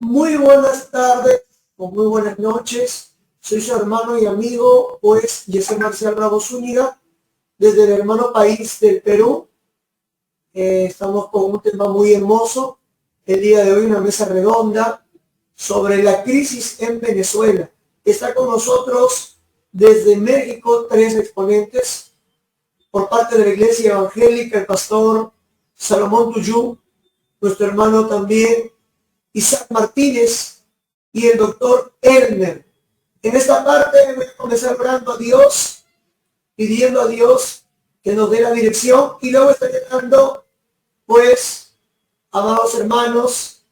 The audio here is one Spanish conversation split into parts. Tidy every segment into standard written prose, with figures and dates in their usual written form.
Muy buenas tardes o muy buenas noches. Soy su hermano y amigo, pues, Jesse Marcial Bravo Zúñiga, desde el hermano país del Perú. Estamos con un tema muy hermoso. El día de hoy una mesa redonda sobre la crisis en Venezuela. Está con nosotros desde México 3 exponentes por parte de la Iglesia Evangélica, el pastor Salomón Tuyú, nuestro hermano también Isaac Martínez y el doctor Elmer. En esta parte voy a comenzar orando a Dios, pidiendo a Dios que nos dé la dirección, y luego estaré dando, pues, amados hermanos,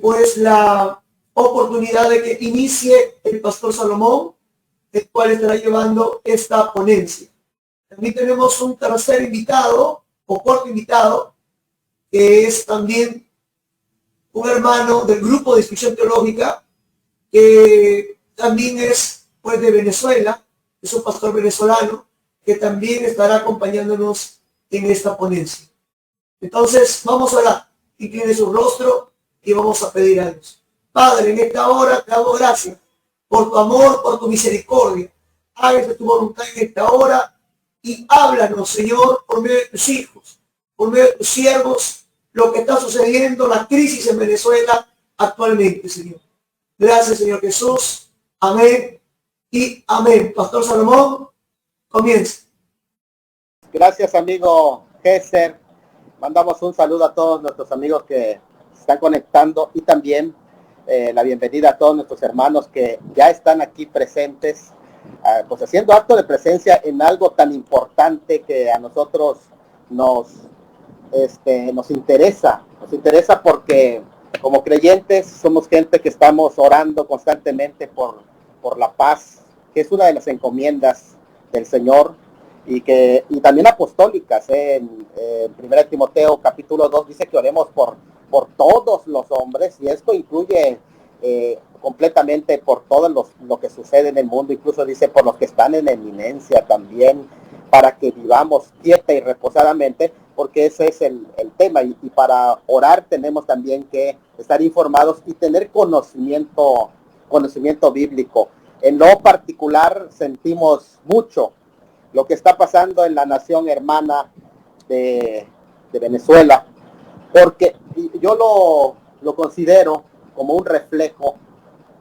pues la oportunidad de que inicie el pastor Salomón, el cual estará llevando esta ponencia. También tenemos un tercer invitado, o cuarto invitado, que es también un hermano del grupo de instrucción teológica, que también es, pues, de Venezuela, es un pastor venezolano, que también estará acompañándonos en esta ponencia. Entonces, vamos a orar. Incline su rostro y vamos a pedir a Dios. Padre, en esta hora te damos gracias por tu amor, por tu misericordia. Hágase tu voluntad en esta hora y háblanos, Señor, por medio de tus hijos, por medio de tus siervos, lo que está sucediendo, la crisis en Venezuela actualmente, Señor. Gracias, Señor Jesús. Amén y amén. Pastor Salomón, comienza. Gracias, amigo Gesser. Mandamos un saludo a todos nuestros amigos que se están conectando y también la bienvenida a todos nuestros hermanos que ya están aquí presentes, pues haciendo acto de presencia en algo tan importante que a nosotros nos interesa. Nos interesa porque como creyentes somos gente que estamos orando constantemente por la paz, que es una de las encomiendas del Señor, y también apostólicas. En 1 Timoteo capítulo 2 dice que oremos por todos los hombres, y esto incluye completamente por todo lo que sucede en el mundo. Incluso dice por los que están en eminencia también, para que vivamos quieta y reposadamente, porque ese es el tema, y para orar tenemos también que estar informados y tener conocimiento bíblico. En lo particular sentimos mucho lo que está pasando en la nación hermana de Venezuela, porque yo lo considero como un reflejo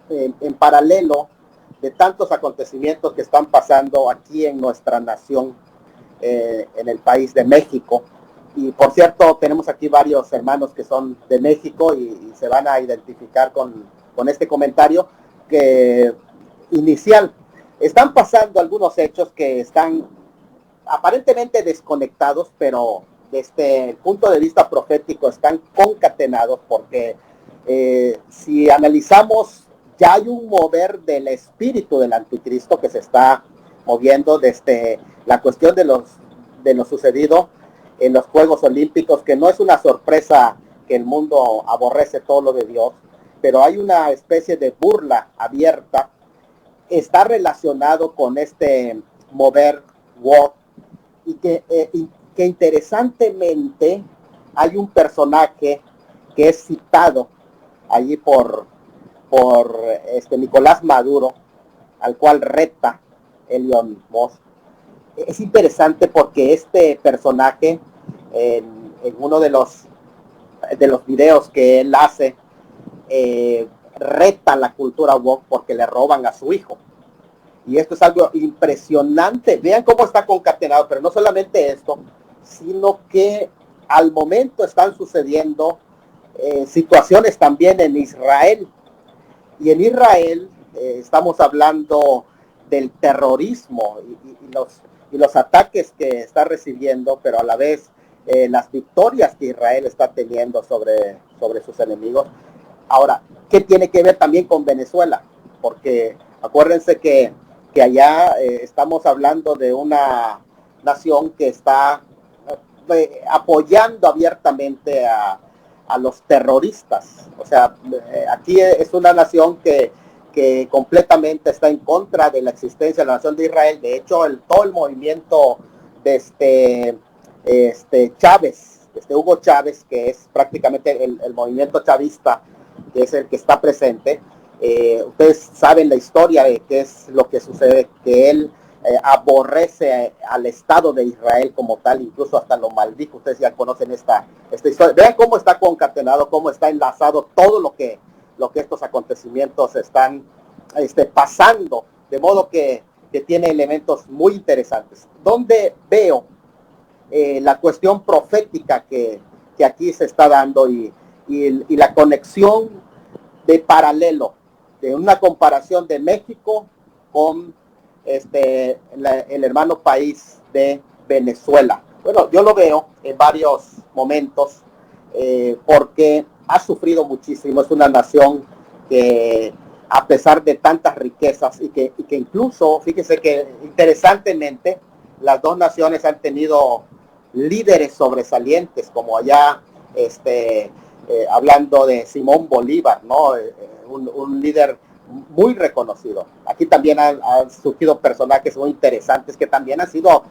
en paralelo de tantos acontecimientos que están pasando aquí en nuestra nación, en el país de México. Y por cierto, tenemos aquí varios hermanos que son de México y se van a identificar con este comentario que inicial. Están pasando algunos hechos que están aparentemente desconectados, pero desde el punto de vista profético están concatenados, porque si analizamos, ya hay un mover del espíritu del anticristo que se está moviendo desde la cuestión de lo sucedido en los Juegos Olímpicos, que no es una sorpresa que el mundo aborrece todo lo de Dios, pero hay una especie de burla abierta. Está relacionado con este mover woke, y que interesantemente hay un personaje que es citado allí por Nicolás Maduro, al cual reta Elon Musk. Es interesante porque este personaje, en uno de los videos que él hace, reta la cultura woke porque le roban a su hijo. Y esto es algo impresionante. Vean cómo está concatenado, pero no solamente esto, sino que al momento están sucediendo situaciones también en Israel. Y en Israel estamos hablando del terrorismo y los ataques que está recibiendo, pero a la vez las victorias que Israel está teniendo sobre sus enemigos. Ahora, ¿qué tiene que ver también con Venezuela? Porque acuérdense que allá estamos hablando de una nación que está apoyando abiertamente a los terroristas. O sea, aquí es una nación que completamente está en contra de la existencia de la nación de Israel. De hecho, todo el movimiento de Chávez, Hugo Chávez, que es prácticamente el movimiento chavista, que es el que está presente. Ustedes saben la historia de qué es lo que sucede, que él aborrece al Estado de Israel como tal, incluso hasta lo maldijo. Ustedes ya conocen esta historia. Vean cómo está concatenado, cómo está enlazado todo lo que estos acontecimientos están pasando, de modo que tiene elementos muy interesantes. Donde veo la cuestión profética que aquí se está dando y la conexión de paralelo, de una comparación de México con el hermano país de Venezuela. Bueno, yo lo veo en varios momentos porque ha sufrido muchísimo. Es una nación que, a pesar de tantas riquezas y que incluso, fíjese que interesantemente, las dos naciones han tenido líderes sobresalientes, como allá hablando de Simón Bolívar, ¿no? Un líder muy reconocido. Aquí también han surgido personajes muy interesantes que también han sido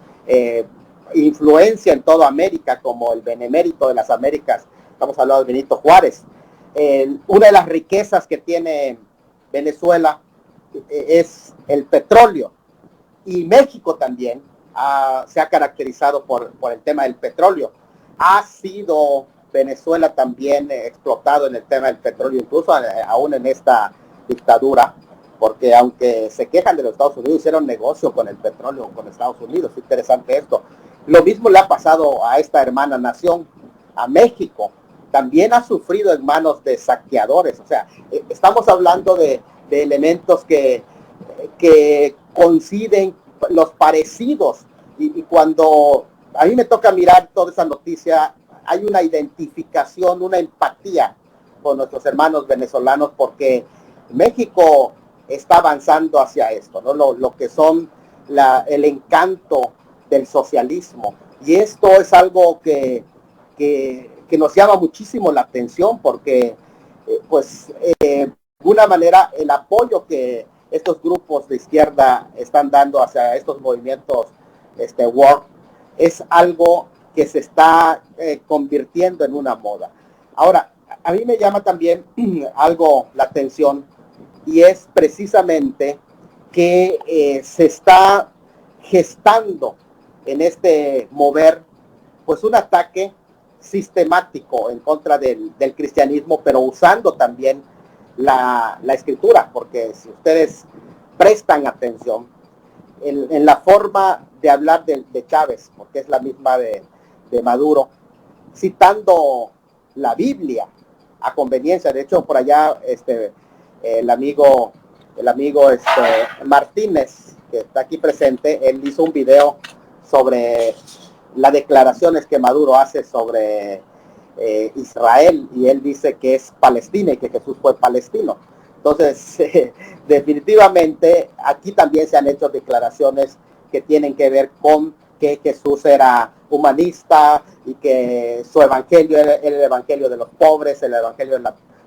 influencia en toda América, como el benemérito de las Américas. Estamos hablando de Benito Juárez. Una de las riquezas que tiene Venezuela es el petróleo, y México también se ha caracterizado por el tema del petróleo. Ha sido Venezuela también explotado en el tema del petróleo, incluso aún en esta dictadura, porque aunque se quejan de los Estados Unidos, hicieron negocio con el petróleo, con Estados Unidos. Es interesante esto. Lo mismo le ha pasado a esta hermana nación, a México. También ha sufrido en manos de saqueadores. O sea, estamos hablando de elementos que coinciden, los parecidos, y cuando a mí me toca mirar toda esa noticia, hay una identificación, una empatía con nuestros hermanos venezolanos, porque México está avanzando hacia esto, ¿no? Lo que son el encanto del socialismo, y esto es algo que nos llama muchísimo la atención, porque de alguna manera el apoyo que estos grupos de izquierda están dando hacia estos movimientos woke es algo que se está convirtiendo en una moda. Ahora, a mí me llama también algo la atención, y es precisamente que se está gestando en este mover pues un ataque sistemático en contra del cristianismo, pero usando también la escritura, porque si ustedes prestan atención en la forma de hablar de Chávez, porque es la misma de Maduro, citando la Biblia a conveniencia. De hecho, por allá el amigo Martínez, que está aquí presente, él hizo un video sobre las declaraciones que Maduro hace sobre Israel, y él dice que es Palestina y que Jesús fue palestino. Entonces, definitivamente aquí también se han hecho declaraciones que tienen que ver con que Jesús era humanista y que su evangelio era el evangelio de los pobres, el evangelio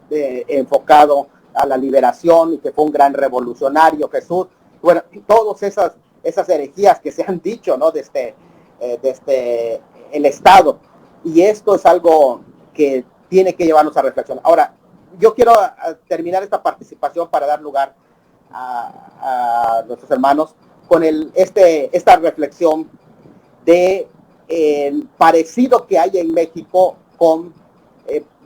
enfocado a la liberación, y que fue un gran revolucionario Jesús. Bueno, todas esas herejías que se han dicho, ¿no? Desde el Estado, y esto es algo que tiene que llevarnos a reflexión. Ahora, yo quiero terminar esta participación para dar lugar a nuestros hermanos con esta reflexión de el parecido que hay en México con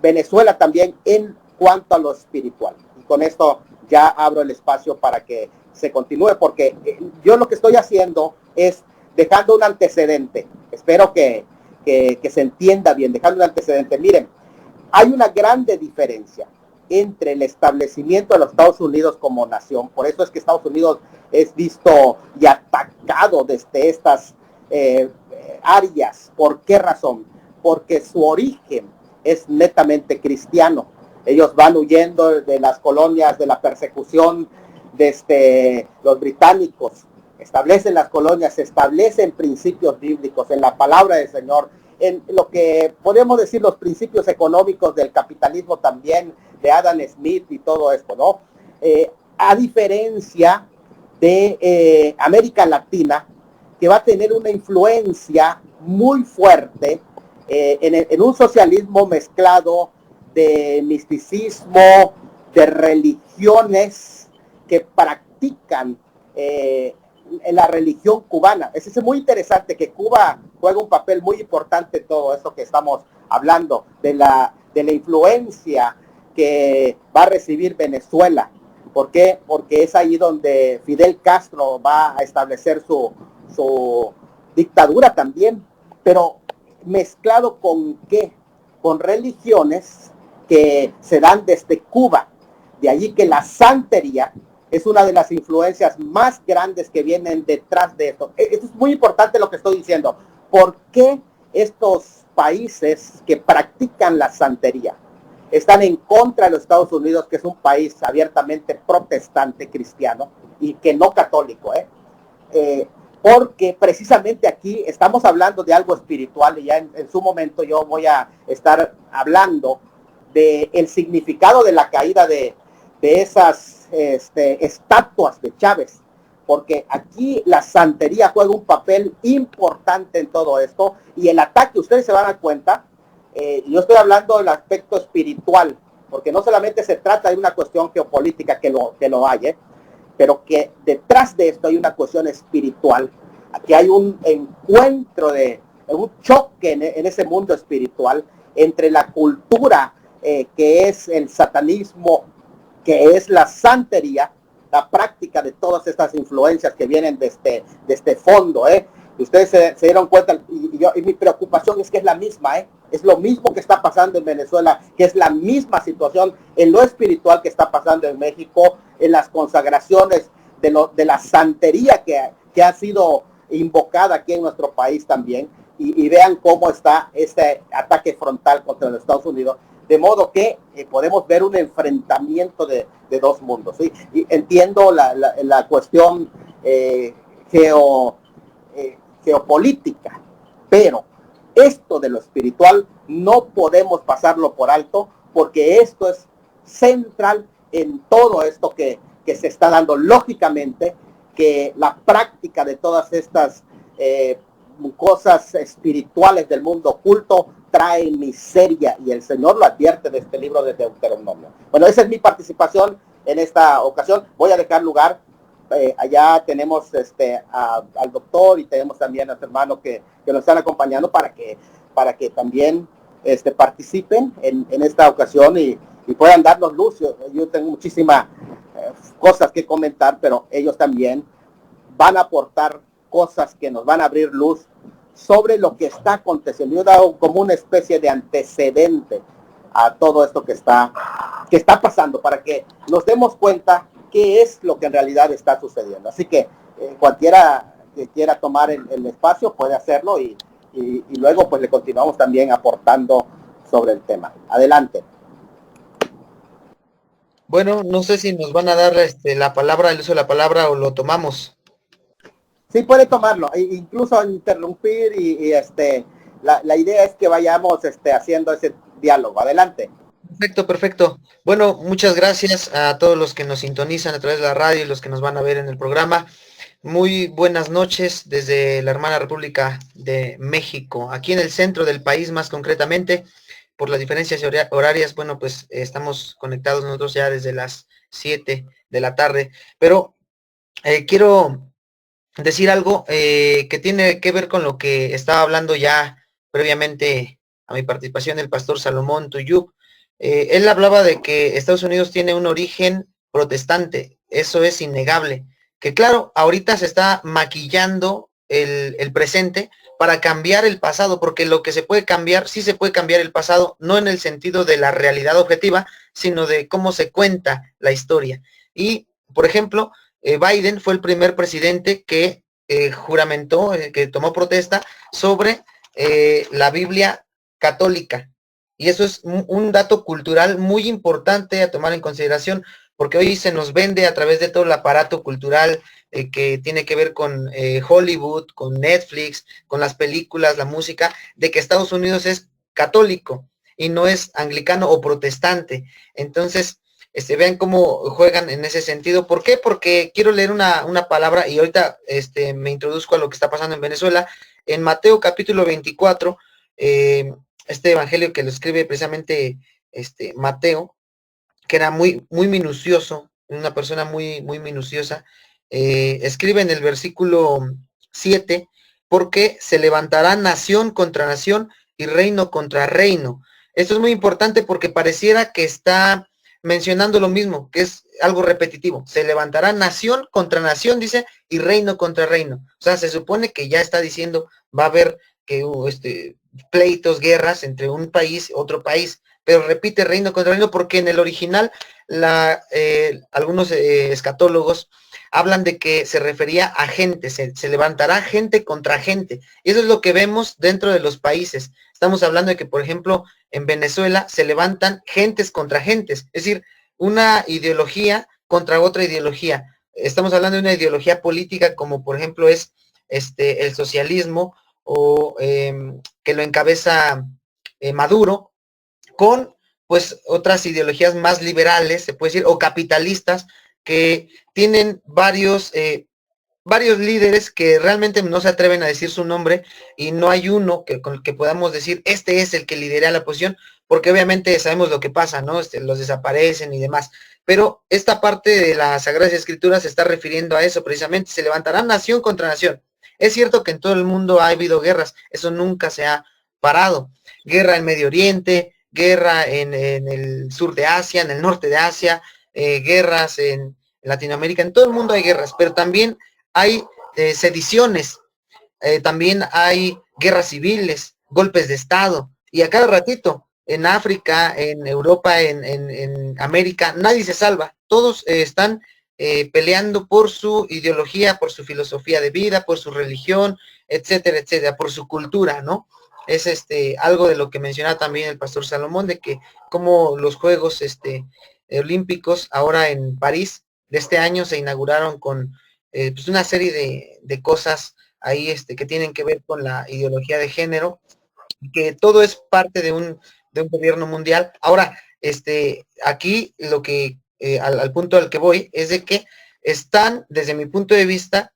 Venezuela también en cuanto a lo espiritual. Y con esto ya abro el espacio para que se continúe, porque yo lo que estoy haciendo es dejando un antecedente. Espero que se entienda bien, dejando un antecedente. Miren, hay una grande diferencia entre el establecimiento de los Estados Unidos como nación. Por eso es que Estados Unidos es visto y atacado desde estas áreas. ¿Por qué razón? Porque su origen es netamente cristiano. Ellos van huyendo de las colonias, de la persecución desde los británicos. Establecen las colonias, establecen principios bíblicos en la palabra del Señor, en lo que podemos decir los principios económicos del capitalismo también, de Adam Smith y todo esto, ¿no? A diferencia de América Latina, que va a tener una influencia muy fuerte en un socialismo mezclado de misticismo, de religiones que practican en la religión cubana. Es muy interesante que Cuba juega un papel muy importante en todo esto que estamos hablando, de la influencia que va a recibir Venezuela. ¿Por qué? Porque es ahí donde Fidel Castro va a establecer su dictadura también, pero mezclado con ¿qué? Con religiones que se dan desde Cuba. De allí que la santería es una de las influencias más grandes que vienen detrás de esto. Esto es muy importante lo que estoy diciendo. ¿Por qué estos países que practican la santería están en contra de los Estados Unidos, que es un país abiertamente protestante cristiano y que no católico? Porque precisamente aquí estamos hablando de algo espiritual, y ya en su momento yo voy a estar hablando del significado de la caída de esas estatuas de Chávez, porque aquí la santería juega un papel importante en todo esto, y el ataque, ustedes se van a dar cuenta, yo estoy hablando del aspecto espiritual, porque no solamente se trata de una cuestión geopolítica que lo hay, pero que detrás de esto hay una cuestión espiritual. Aquí hay un encuentro un choque en ese mundo espiritual entre la cultura que es el satanismo, que es la santería, la práctica de todas estas influencias que vienen de este fondo. Y ustedes se dieron cuenta, y mi preocupación es que es la misma, es lo mismo que está pasando en Venezuela, que es la misma situación en lo espiritual que está pasando en México, en las consagraciones de la santería que ha sido invocada aquí en nuestro país también, y vean cómo está este ataque frontal contra los Estados Unidos, de modo que podemos ver un enfrentamiento de dos mundos, ¿sí? Y entiendo la cuestión geopolítica, pero esto de lo espiritual no podemos pasarlo por alto, porque esto es central en todo esto que se está dando. Lógicamente que la práctica de todas estas cosas espirituales del mundo oculto trae miseria, y el Señor lo advierte de este libro de Deuteronomio. Bueno, esa es mi participación en esta ocasión. Voy a dejar lugar. Allá tenemos al doctor, y tenemos también a los hermanos que nos están acompañando para que también participen en esta ocasión y puedan darnos luz. Yo tengo muchísimas cosas que comentar, pero ellos también van a aportar cosas que nos van a abrir luz sobre lo que está aconteciendo. Yo he dado como una especie de antecedente a todo esto que está pasando, para que nos demos cuenta qué es lo que en realidad está sucediendo. Así que cualquiera que quiera tomar el espacio puede hacerlo, y luego pues le continuamos también aportando sobre el tema. Adelante. Bueno, no sé si nos van a dar la palabra, el uso de la palabra, o lo tomamos. Sí, puede tomarlo, incluso interrumpir, y la idea es que vayamos haciendo ese diálogo. Adelante. Perfecto. Bueno, muchas gracias a todos los que nos sintonizan a través de la radio y los que nos van a ver en el programa. Muy buenas noches desde la hermana República de México, aquí en el centro del país más concretamente. Por las diferencias horarias, bueno, pues estamos conectados nosotros ya desde las 7 de la tarde, pero quiero decir algo que tiene que ver con lo que estaba hablando ya previamente a mi participación el pastor Salomón Tuyuk. Él hablaba de que Estados Unidos tiene un origen protestante, eso es innegable, que claro, ahorita se está maquillando el presente para cambiar el pasado, porque lo que se puede cambiar, sí se puede cambiar el pasado, no en el sentido de la realidad objetiva, sino de cómo se cuenta la historia. Y, por ejemplo, Biden fue el primer presidente que juramentó, que tomó protesta sobre la Biblia católica. Y eso es un dato cultural muy importante a tomar en consideración, porque hoy se nos vende a través de todo el aparato cultural que tiene que ver con Hollywood, con Netflix, con las películas, la música, de que Estados Unidos es católico y no es anglicano o protestante. Entonces, vean cómo juegan en ese sentido. ¿Por qué? Porque quiero leer una palabra, y ahorita me introduzco a lo que está pasando en Venezuela. En Mateo capítulo 24, este evangelio que lo escribe precisamente Mateo, que era muy, muy minucioso, una persona muy, muy minuciosa, escribe en el versículo 7, porque se levantará nación contra nación y reino contra reino. Esto es muy importante porque pareciera que está mencionando lo mismo, que es algo repetitivo. Se levantará nación contra nación, dice, y reino contra reino. O sea, se supone que ya está diciendo, va a haber que pleitos, guerras entre un país y otro país, pero repite reino contra reino porque en el original algunos escatólogos hablan de que se refería a gente, se levantará gente contra gente, y eso es lo que vemos dentro de los países. Estamos hablando de que, por ejemplo, en Venezuela se levantan gentes contra gentes, es decir, una ideología contra otra ideología. Estamos hablando de una ideología política como por ejemplo es el socialismo o que lo encabeza Maduro, con pues otras ideologías más liberales, se puede decir, o capitalistas, que tienen varios líderes que realmente no se atreven a decir su nombre y no hay uno con el que podamos decir, este es el que lidera la posición, porque obviamente sabemos lo que pasa, ¿no? Los desaparecen y demás. Pero esta parte de las Sagradas Escrituras se está refiriendo a eso precisamente, se levantará nación contra nación. Es cierto que en todo el mundo ha habido guerras, eso nunca se ha parado. Guerra en Medio Oriente, guerra en el sur de Asia, en el norte de Asia, guerras en Latinoamérica, en todo el mundo hay guerras, pero también hay sediciones, también hay guerras civiles, golpes de Estado, y a cada ratito, en África, en Europa, en América, nadie se salva, todos están peleando por su ideología, por su filosofía de vida, por su religión, etcétera, etcétera, por su cultura, ¿no? Es algo de lo que mencionaba también el pastor Salomón, de que como los Juegos Olímpicos ahora en París de este año se inauguraron con pues una serie de cosas ahí que tienen que ver con la ideología de género, que todo es parte de un gobierno mundial. Ahora, aquí lo que, al punto al que voy, es de que están, desde mi punto de vista,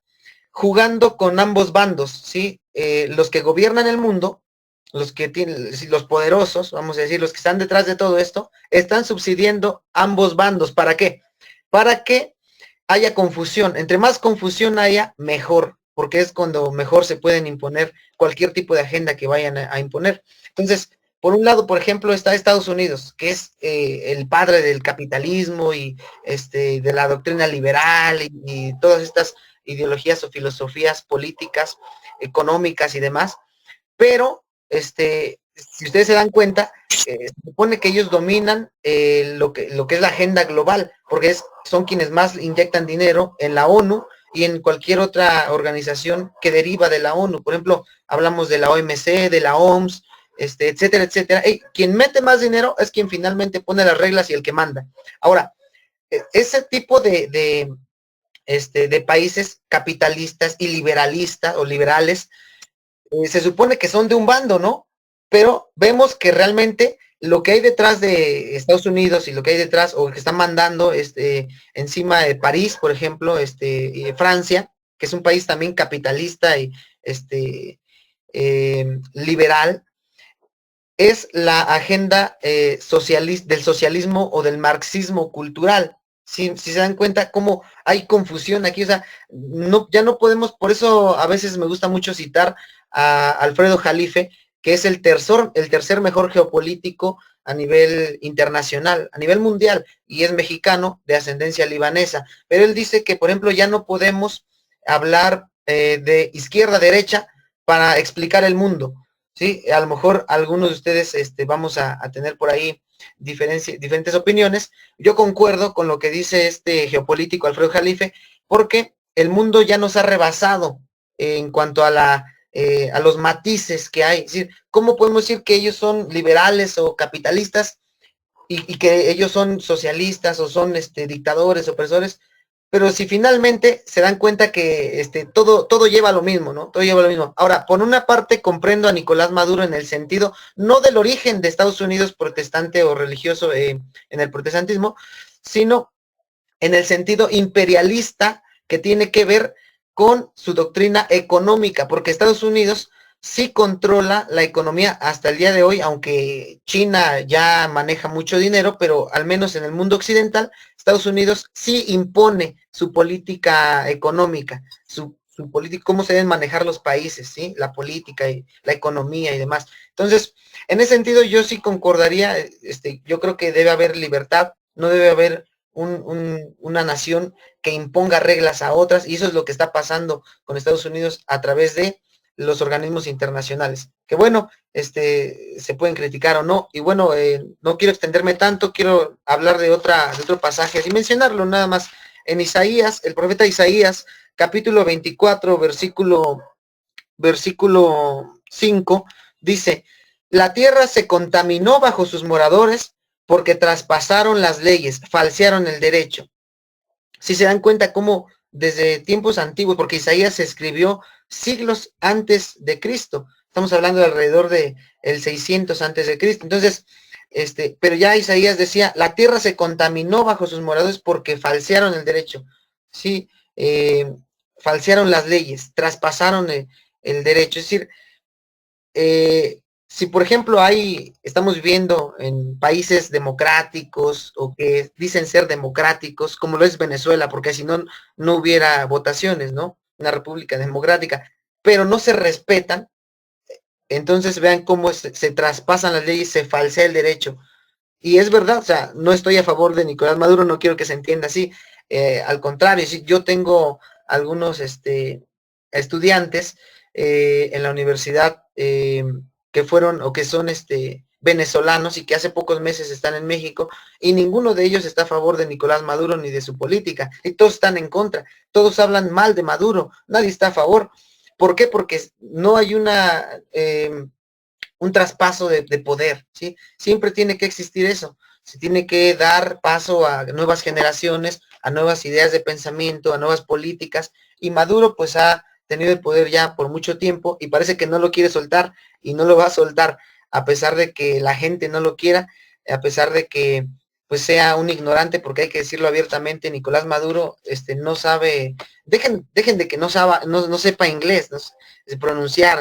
jugando con ambos bandos, ¿sí? Los que gobiernan el mundo, los que tienen, los poderosos, vamos a decir, los que están detrás de todo esto, están subsidiando ambos bandos. ¿Para qué? Para que haya confusión. Entre más confusión haya, mejor, porque es cuando mejor se pueden imponer cualquier tipo de agenda que vayan a imponer. Entonces, por un lado, por ejemplo, está Estados Unidos, que es el padre del capitalismo y de la doctrina liberal y todas estas ideologías o filosofías políticas, económicas y demás, pero si ustedes se dan cuenta, se supone que ellos dominan lo que es la agenda global, porque son quienes más inyectan dinero en la ONU y en cualquier otra organización que deriva de la ONU. Por ejemplo, hablamos de la OMC, de la OMS, etcétera, etcétera. Quien mete más dinero es quien finalmente pone las reglas y el que manda. Ahora, ese tipo de países capitalistas y liberalistas o liberales, se supone que son de un bando, ¿no? Pero vemos que realmente lo que hay detrás de Estados Unidos y lo que hay detrás, o que están mandando encima de París, por ejemplo, Francia, que es un país también capitalista y liberal, es la agenda del socialismo o del marxismo cultural. Si se dan cuenta cómo hay confusión aquí, o sea, ya no podemos, por eso a veces me gusta mucho citar a Alfredo Jalife, que es el tercer mejor geopolítico a nivel internacional, a nivel mundial, y es mexicano de ascendencia libanesa, pero él dice que, por ejemplo, ya no podemos hablar de izquierda-derecha para explicar el mundo, ¿sí? A lo mejor algunos de ustedes vamos a tener por ahí diferentes opiniones. Yo concuerdo con lo que dice este geopolítico Alfredo Jalife, porque el mundo ya nos ha rebasado en cuanto a los matices que hay. Es decir, ¿cómo podemos decir que ellos son liberales o capitalistas y que ellos son socialistas o son dictadores, opresores? Pero si finalmente se dan cuenta que todo lleva a lo mismo, ¿no? Todo lleva a lo mismo. Ahora, por una parte comprendo a Nicolás Maduro en el sentido, no del origen de Estados Unidos protestante o religioso en el protestantismo, sino en el sentido imperialista que tiene que ver con su doctrina económica, porque Estados Unidos sí controla la economía hasta el día de hoy, aunque China ya maneja mucho dinero, pero al menos en el mundo occidental, Estados Unidos sí impone su política económica, su política, cómo se deben manejar los países, ¿sí? La política y la economía y demás. Entonces, en ese sentido, yo sí concordaría, yo creo que debe haber libertad, no debe haber una nación que imponga reglas a otras, y eso es lo que está pasando con Estados Unidos a través de los organismos internacionales, que bueno, se pueden criticar o no, y bueno, no quiero extenderme tanto, quiero hablar de otro pasaje, y mencionarlo nada más, en Isaías, el profeta Isaías, capítulo 24, versículo 5, dice, la tierra se contaminó bajo sus moradores porque traspasaron las leyes, falsearon el derecho. Si se dan cuenta cómo desde tiempos antiguos, porque Isaías se escribió siglos antes de Cristo, estamos hablando de alrededor de el 600 antes de Cristo, entonces, pero ya Isaías decía, la tierra se contaminó bajo sus moradores porque falsearon el derecho, sí, falsearon las leyes, traspasaron el derecho, es decir, si por ejemplo estamos viviendo en países democráticos o que dicen ser democráticos, como lo es Venezuela, porque si no, no hubiera votaciones, ¿no? Una república democrática, pero no se respetan, entonces vean cómo se traspasan las leyes, se falsea el derecho. Y es verdad, o sea, no estoy a favor de Nicolás Maduro, no quiero que se entienda así, al contrario, si yo tengo algunos estudiantes en la universidad que fueron o que son venezolanos y que hace pocos meses están en México, y ninguno de ellos está a favor de Nicolás Maduro ni de su política, y todos están en contra, todos hablan mal de Maduro, nadie está a favor. ¿Por qué? Porque no hay un traspaso de poder, ¿sí? Siempre tiene que existir eso, se tiene que dar paso a nuevas generaciones, a nuevas ideas de pensamiento, a nuevas políticas, y Maduro pues ha tenido el poder ya por mucho tiempo y parece que no lo quiere soltar y no lo va a soltar, a pesar de que la gente no lo quiera, a pesar de que pues sea un ignorante, porque hay que decirlo abiertamente, Nicolás Maduro no sabe, dejen de que no sepa inglés, ¿no? Pronunciar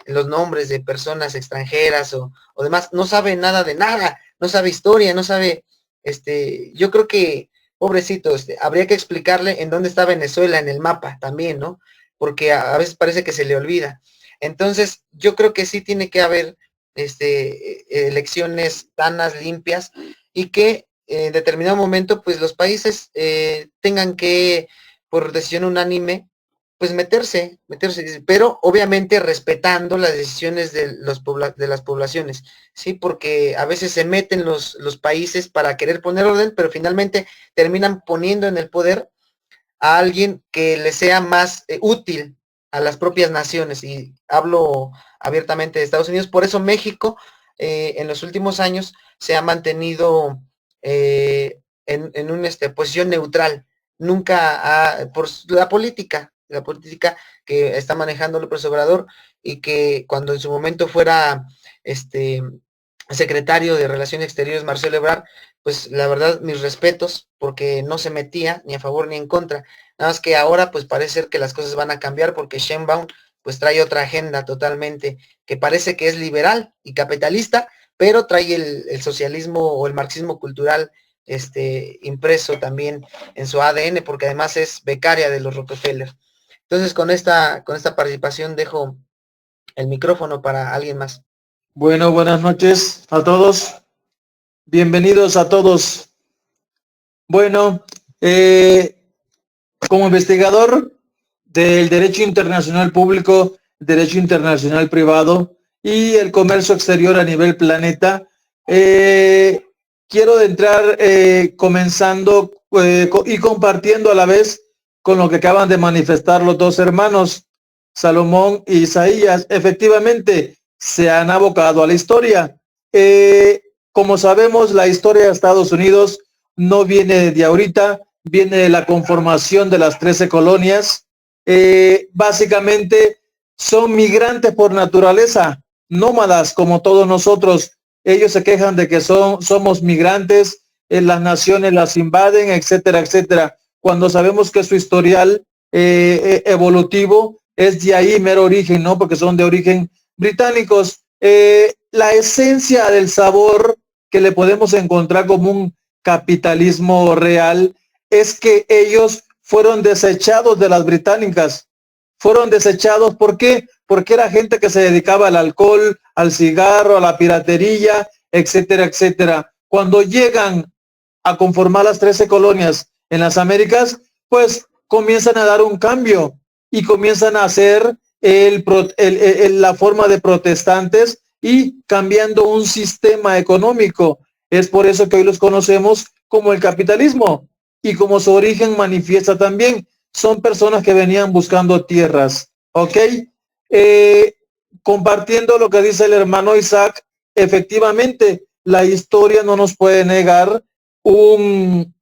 los nombres de personas extranjeras o demás, no sabe nada de nada, no sabe historia, no sabe, yo creo que, pobrecito, habría que explicarle en dónde está Venezuela en el mapa también, ¿no? Porque a veces parece que se le olvida. Entonces, yo creo que sí tiene que haber elecciones sanas, limpias, y que en determinado momento, pues los países tengan que, por decisión unánime, pues meterse, pero obviamente respetando las decisiones de las poblaciones, ¿sí? Porque a veces se meten los países para querer poner orden, pero finalmente terminan poniendo en el poder a alguien que le sea más útil a las propias naciones, y hablo abiertamente de Estados Unidos. Por eso México en los últimos años se ha mantenido en una posición neutral, nunca por la política que está manejando López Obrador, y que cuando en su momento fuera secretario de Relaciones Exteriores Marcelo Ebrard, pues la verdad mis respetos, porque no se metía ni a favor ni en contra, nada más que ahora pues parece ser que las cosas van a cambiar, porque Sheinbaum pues trae otra agenda totalmente, que parece que es liberal y capitalista, pero trae el socialismo o el marxismo cultural impreso también en su ADN, porque además es becaria de los Rockefeller. Entonces con esta participación dejo el micrófono para alguien más. Bueno, buenas noches a todos. Bienvenidos a todos. Bueno, como investigador del derecho internacional público, derecho internacional privado y el comercio exterior a nivel planeta, quiero entrar comenzando y compartiendo a la vez con lo que acaban de manifestar los dos hermanos, Salomón y Isaías. Efectivamente, se han abocado a la historia. Como sabemos, la historia de Estados Unidos no viene de ahorita, viene de la conformación de las 13 colonias. Básicamente son migrantes por naturaleza, nómadas como todos nosotros. Ellos se quejan de que somos migrantes, las naciones las invaden, etcétera, etcétera, cuando sabemos que su historial evolutivo es de ahí mero origen, ¿no? Porque son de origen británicos. La esencia del sabor que le podemos encontrar como un capitalismo real es que ellos fueron desechados de las británicas. Fueron desechados, ¿por qué? Porque era gente que se dedicaba al alcohol, al cigarro, a la piratería, etcétera, etcétera. Cuando llegan a conformar las 13 colonias en las Américas, pues comienzan a dar un cambio y comienzan a hacer la forma de protestantes y cambiando un sistema económico. Es por eso que hoy los conocemos como el capitalismo y como su origen manifiesta también. Son personas que venían buscando tierras, ¿ok? Compartiendo lo que dice el hermano Isaac, efectivamente, la historia no nos puede negar un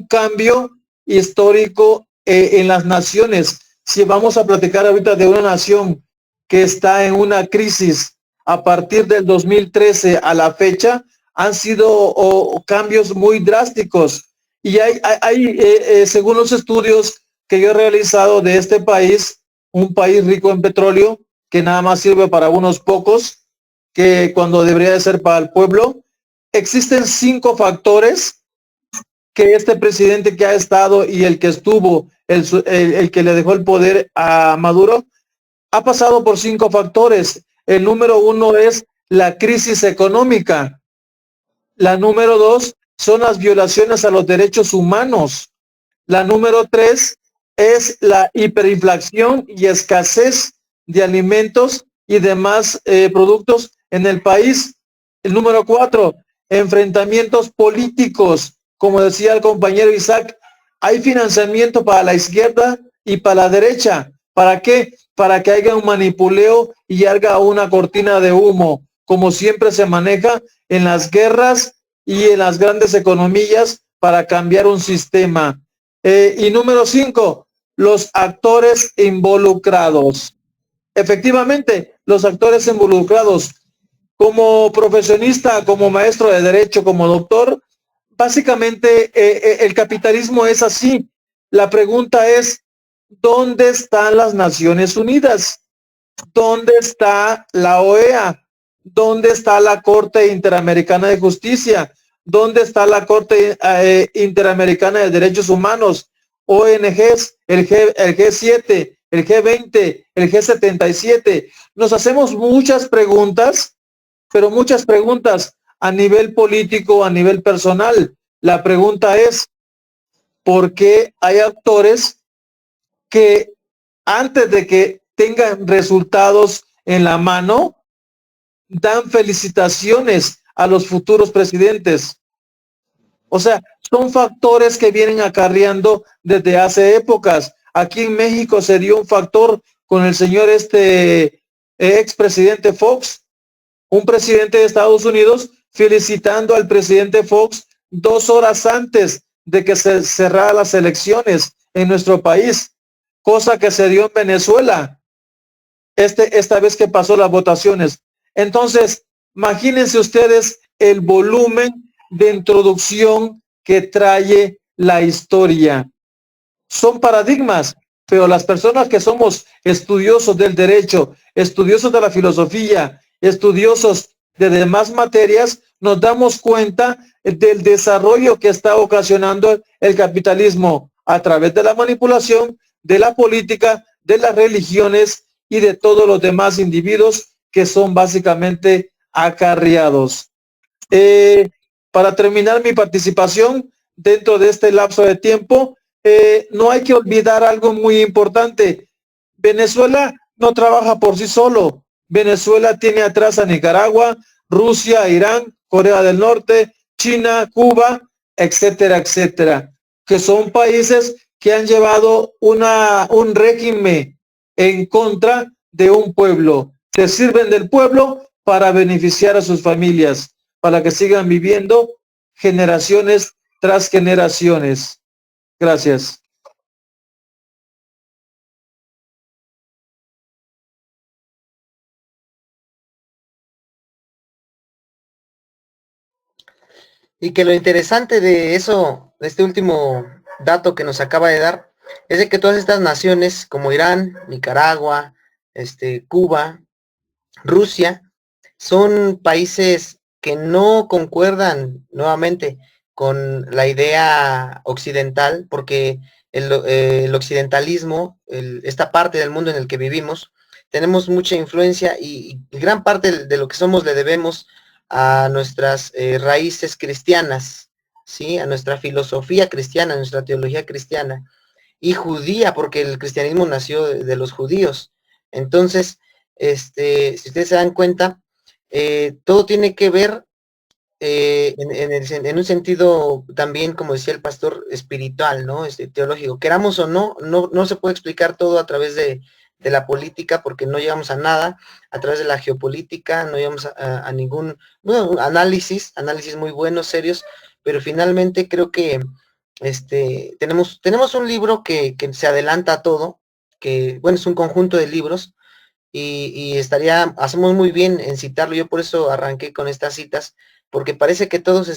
cambio histórico en las naciones. Si vamos a platicar ahorita de una nación que está en una crisis a partir del 2013 a la fecha, han sido cambios muy drásticos. Y según los estudios que yo he realizado de este país, un país rico en petróleo, que nada más sirve para unos pocos, que cuando debería de ser para el pueblo, existen 5 factores que este presidente que ha estado y el que estuvo, el que le dejó el poder a Maduro, ha pasado por 5 factores. El número 1 es la crisis económica. La número 2 son las violaciones a los derechos humanos. La número 3 es la hiperinflación y escasez de alimentos y demás productos en el país. El número 4, enfrentamientos políticos. Como decía el compañero Isaac, hay financiamiento para la izquierda y para la derecha. ¿Para qué? Para que haya un manipuleo y haya una cortina de humo, como siempre se maneja en las guerras y en las grandes economías para cambiar un sistema. Y número 5, los actores involucrados. Efectivamente, los actores involucrados. Como profesionista, como maestro de derecho, como doctor, básicamente el capitalismo es así. La pregunta es, ¿dónde están las Naciones Unidas? ¿Dónde está la OEA? ¿Dónde está la Corte Interamericana de Justicia? ¿Dónde está la Corte Interamericana de Derechos Humanos? ONGs, el G7, el G20, el G77. Nos hacemos muchas preguntas, pero muchas preguntas a nivel político, a nivel personal. La pregunta es, ¿por qué hay actores que antes de que tengan resultados en la mano, dan felicitaciones a los futuros presidentes? O sea, son factores que vienen acarreando desde hace épocas. Aquí en México se dio un factor con el señor expresidente Fox, un presidente de Estados Unidos felicitando al presidente Fox 2 horas antes de que se cerraran las elecciones en nuestro país, cosa que se dio en Venezuela esta vez que pasó las votaciones. Entonces, imagínense ustedes el volumen de introducción que trae la historia. Son paradigmas, pero las personas que somos estudiosos del derecho, estudiosos de la filosofía, estudiosos de demás materias, nos damos cuenta del desarrollo que está ocasionando el capitalismo a través de la manipulación, de la política, de las religiones y de todos los demás individuos que son básicamente acarreados. Para terminar mi participación dentro de este lapso de tiempo, no hay que olvidar algo muy importante. Venezuela no trabaja por sí solo. Venezuela tiene atrás a Nicaragua, Rusia, Irán, Corea del Norte, China, Cuba, etcétera, etcétera, que son países que han llevado un régimen en contra de un pueblo. Se sirven del pueblo para beneficiar a sus familias, para que sigan viviendo generaciones tras generaciones. Gracias. Y que lo interesante de eso, de este último dato que nos acaba de dar, es de que todas estas naciones como Irán, Nicaragua, Cuba, Rusia, son países que no concuerdan nuevamente con la idea occidental, porque el occidentalismo, esta parte del mundo en el que vivimos, tenemos mucha influencia y gran parte de lo que somos le debemos a nuestras raíces cristianas, ¿sí? A nuestra filosofía cristiana, a nuestra teología cristiana y judía, porque el cristianismo nació de los judíos. Entonces, si ustedes se dan cuenta, todo tiene que ver en un sentido también, como decía el pastor, espiritual, ¿no? Teológico. Queramos o no, no se puede explicar todo a través de la política porque no llegamos a nada, a través de la geopolítica, no llegamos a ningún, bueno, análisis muy buenos, serios, pero finalmente creo que tenemos un libro que se adelanta a todo, que, bueno, es un conjunto de libros, hacemos muy bien en citarlo. Yo por eso arranqué con estas citas, porque parece que todas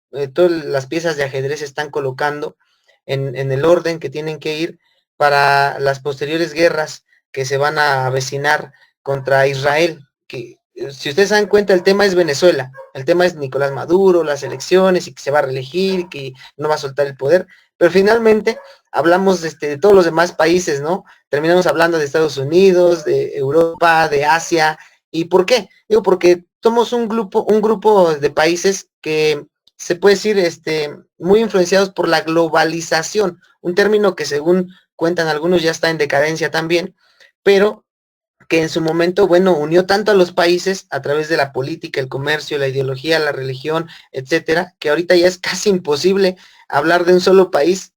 las piezas de ajedrez se están colocando en el orden que tienen que ir para las posteriores guerras que se van a avecinar contra Israel, que si ustedes se dan cuenta, el tema es Venezuela, el tema es Nicolás Maduro, las elecciones y que se va a reelegir, que no va a soltar el poder, pero finalmente hablamos de todos los demás países, ¿no? Terminamos hablando de Estados Unidos, de Europa, de Asia. ¿Y por qué? Digo, porque somos un grupo de países que se puede decir muy influenciados por la globalización, un término que según cuentan algunos ya está en decadencia también, pero que en su momento, bueno, unió tanto a los países a través de la política, el comercio, la ideología, la religión, etcétera, que ahorita ya es casi imposible hablar de un solo país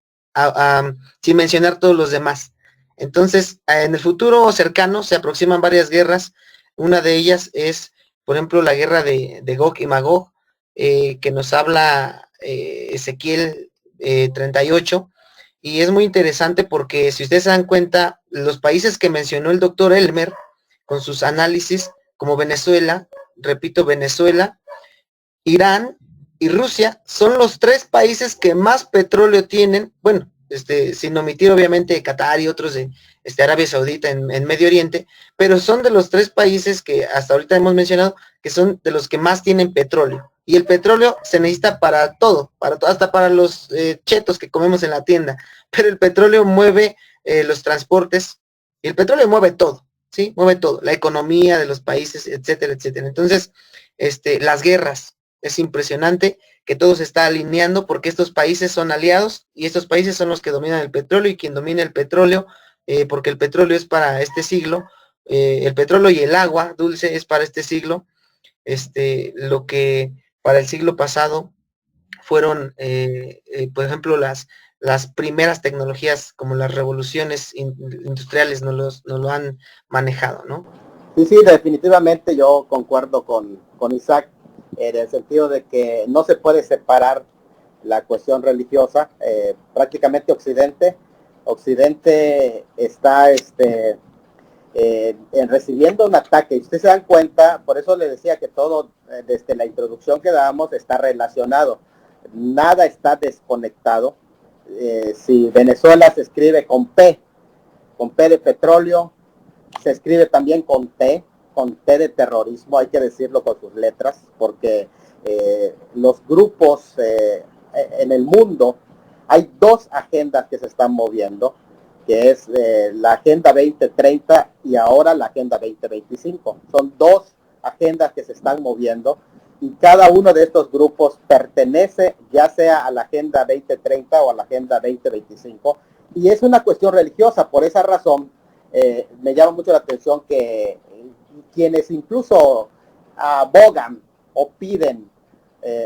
sin mencionar todos los demás. Entonces, en el futuro cercano se aproximan varias guerras. Una de ellas es, por ejemplo, la guerra de Gog y Magog, que nos habla Ezequiel 38, y es muy interesante porque si ustedes se dan cuenta, los países que mencionó el doctor Elmer con sus análisis, como Venezuela, repito, Venezuela, Irán y Rusia, son los 3 países que más petróleo tienen, bueno, sin omitir obviamente Qatar y otros de Arabia Saudita en Medio Oriente, pero son de los 3 países que hasta ahorita hemos mencionado que son de los que más tienen petróleo. Y el petróleo se necesita para todo, hasta para los chetos que comemos en la tienda, pero el petróleo mueve los transportes, y el petróleo mueve todo, ¿sí? Mueve todo, la economía de los países, etcétera, etcétera. Entonces, las guerras, es impresionante que todo se está alineando porque estos países son aliados y estos países son los que dominan el petróleo, y quien domina el petróleo, porque el petróleo es para este siglo, el petróleo y el agua dulce es para este siglo, lo que para el siglo pasado fueron, por ejemplo, las primeras tecnologías como las revoluciones industriales nos lo han manejado, ¿no? Sí, definitivamente yo concuerdo con Isaac en el sentido de que no se puede separar la cuestión religiosa. Prácticamente Occidente está recibiendo un ataque. Y ustedes se dan cuenta, por eso le decía que todo desde la introducción que dábamos está relacionado. Nada está desconectado. Si Venezuela se escribe con P de petróleo, se escribe también con T de terrorismo, hay que decirlo con sus letras, porque los grupos en el mundo, hay 2 agendas que se están moviendo, que es la Agenda 2030 y ahora la Agenda 2025. Son 2 agendas que se están moviendo y cada uno de estos grupos pertenece ya sea a la Agenda 2030 o a la Agenda 2025, y es una cuestión religiosa. Por esa razón me llama mucho la atención que quienes incluso abogan o piden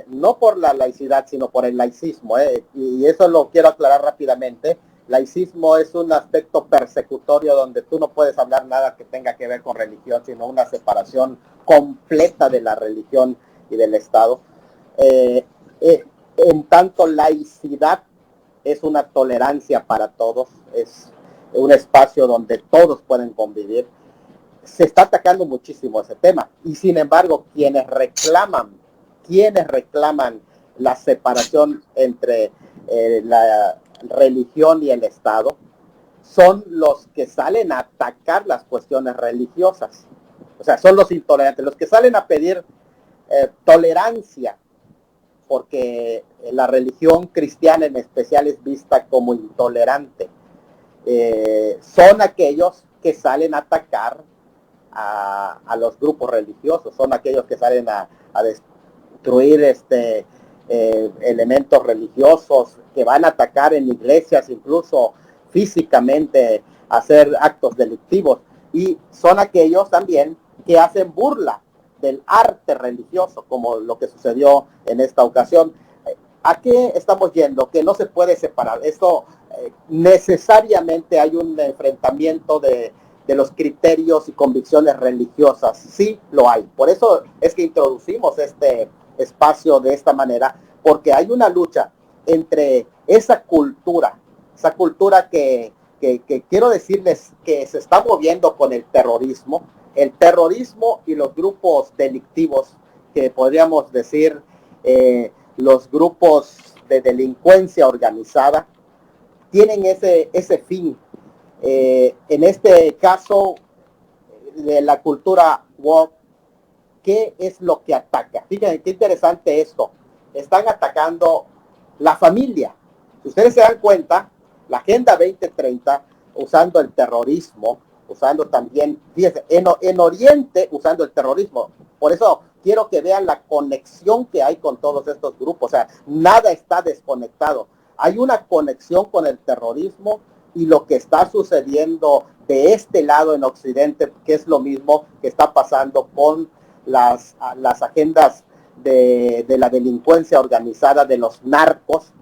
no por la laicidad sino por el laicismo, y eso lo quiero aclarar rápidamente. Laicismo es un aspecto persecutorio donde tú no puedes hablar nada que tenga que ver con religión, sino una separación completa de la religión y del Estado. En tanto, laicidad es una tolerancia para todos, es un espacio donde todos pueden convivir. Se está atacando muchísimo ese tema, y sin embargo quienes reclaman la separación entre religión y el Estado son los que salen a atacar las cuestiones religiosas. O sea, son los intolerantes, los que salen a pedir tolerancia, porque la religión cristiana en especial es vista como intolerante. Son aquellos que salen a atacar a los grupos religiosos, son aquellos que salen a destruir elementos religiosos, que van a atacar en iglesias, incluso físicamente, hacer actos delictivos, y son aquellos también que hacen burla del arte religioso, como lo que sucedió en esta ocasión. ¿A qué estamos yendo? Que no se puede separar. Esto necesariamente hay un enfrentamiento de los criterios y convicciones religiosas. Sí lo hay. Por eso es que introducimos este espacio de esta manera, porque hay una lucha entre esa cultura que quiero decirles que se está moviendo con el terrorismo y los grupos delictivos, que podríamos decir los grupos de delincuencia organizada, tienen ese fin. En este caso de la cultura woke, ¿qué es lo que ataca? Fíjense qué interesante esto. Están atacando la familia. Si ustedes se dan cuenta, la Agenda 2030, usando el terrorismo, usando también, fíjense, en Oriente, usando el terrorismo. Por eso quiero que vean la conexión que hay con todos estos grupos. O sea, nada está desconectado. Hay una conexión con el terrorismo y lo que está sucediendo de este lado en Occidente, que es lo mismo que está pasando con las agendas de la delincuencia organizada, de los narcos,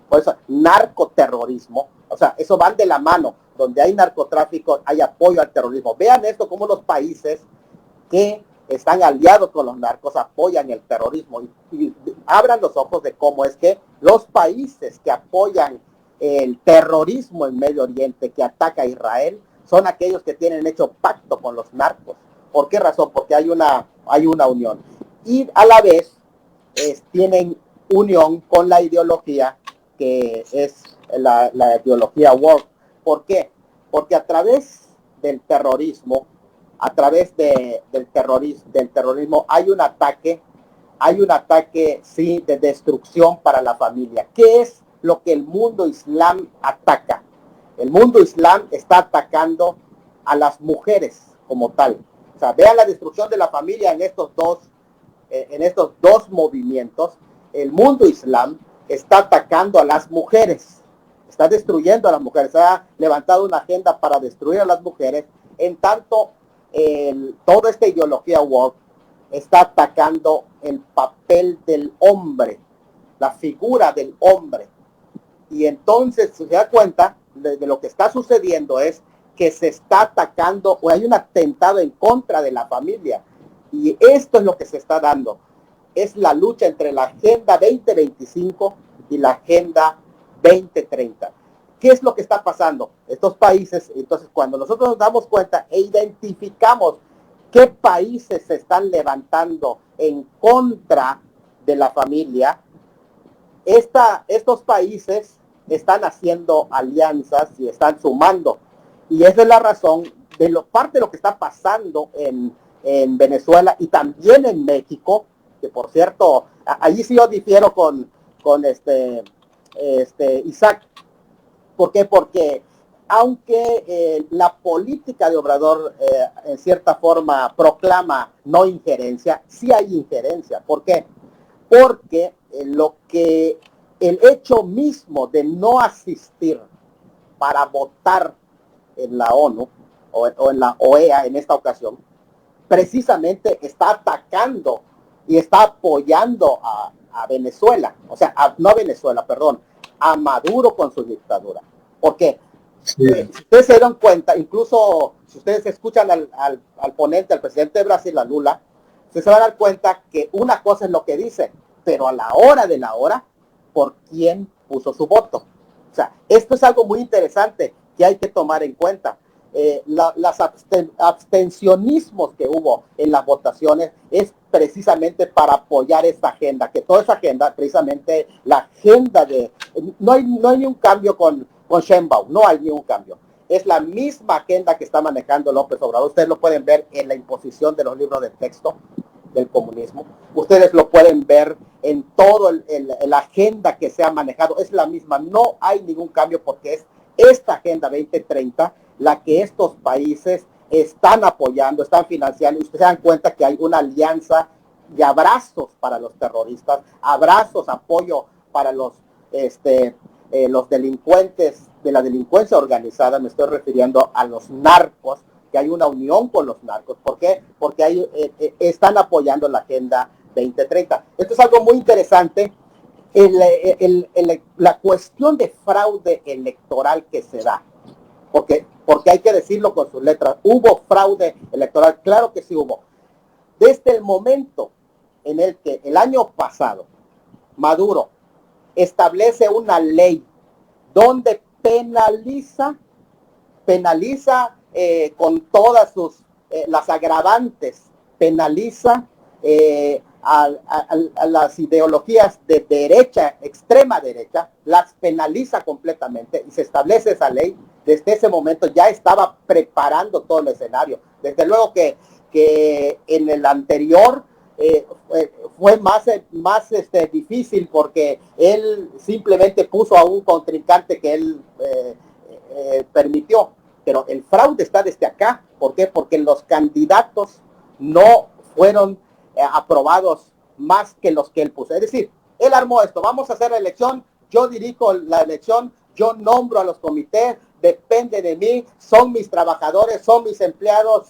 por eso, narcoterrorismo. O sea, eso van de la mano. Donde hay narcotráfico, hay apoyo al terrorismo. Vean esto, como los países que están aliados con los narcos apoyan el terrorismo, y abran los ojos de cómo es que los países que apoyan el terrorismo en Medio Oriente, que ataca a Israel, son aquellos que tienen hecho pacto con los narcos. ¿Por qué razón? Porque hay una unión, y a la vez tienen unión con la ideología que es la ideología woke. ¿Por qué? Porque a través del terrorismo, del terrorismo hay un ataque, sí, de destrucción para la familia. ¿Qué es lo que el mundo islam ataca? El mundo islam está atacando a las mujeres como tal. O sea, vean la destrucción de la familia en estos dos movimientos. El mundo islam está atacando a las mujeres, está destruyendo a las mujeres, ha levantado una agenda para destruir a las mujeres, en tanto toda esta ideología woke está atacando el papel del hombre, la figura del hombre. Y entonces se da cuenta de lo que está sucediendo es que se está atacando, o hay un atentado en contra de la familia. Y esto es lo que se está dando. Es la lucha entre la Agenda 2025 y la Agenda 2030. ¿Qué es lo que está pasando? Estos países, entonces cuando nosotros nos damos cuenta e identificamos qué países se están levantando en contra de la familia, estos países están haciendo alianzas y están sumando. Y esa es la razón de parte de lo que está pasando en Venezuela y también en México, que por cierto, allí sí yo difiero con Isaac. ¿Por qué? Porque aunque la política de Obrador en cierta forma proclama no injerencia, sí hay injerencia. ¿Por qué? Porque el hecho mismo de no asistir para votar en la ONU o en la OEA en esta ocasión, precisamente está atacando y está apoyando a Venezuela, o sea, no a Venezuela, perdón, a Maduro con su dictadura. ¿Por qué? Sí. Si ustedes se dieron cuenta, incluso si ustedes escuchan al ponente, al presidente de Brasil, a Lula, se van a dar cuenta que una cosa es lo que dice, pero a la hora de la hora, ¿por quién puso su voto? O sea, esto es algo muy interesante que hay que tomar en cuenta. las abstencionismos que hubo en las votaciones es precisamente para apoyar esta agenda, que toda esa agenda, precisamente la agenda de, no hay ni un cambio con Sheinbaum, no hay ni un cambio. Es la misma agenda que está manejando López Obrador. Ustedes lo pueden ver en la imposición de los libros de texto del comunismo. Ustedes lo pueden ver en todo la agenda que se ha manejado. Es la misma. No hay ningún cambio porque es esta Agenda 2030 la que estos países están apoyando, están financiando. Y ustedes se dan cuenta que hay una alianza de abrazos para los terroristas, abrazos, apoyo para los delincuentes de la delincuencia organizada. Me estoy refiriendo a los narcos, que hay una unión con los narcos. ¿Por qué? Porque están apoyando la Agenda 2030. Esto es algo muy interesante. La cuestión de fraude electoral que se da, porque hay que decirlo con sus letras, hubo fraude electoral, claro que sí hubo. Desde el momento en el que el año pasado Maduro establece una ley donde penaliza con todas las agravantes, penaliza a las ideologías de derecha, extrema derecha, las penaliza completamente y se establece esa ley. Desde ese momento ya estaba preparando todo el escenario. Desde luego que en el anterior fue más difícil porque él simplemente puso a un contrincante que él permitió. Pero el fraude está desde acá. ¿Por qué? Porque los candidatos no fueron aprobados más que los que él puso. Es decir, él armó esto, vamos a hacer la elección, yo dirijo la elección, yo nombro a los comités, depende de mí, son mis trabajadores, son mis empleados,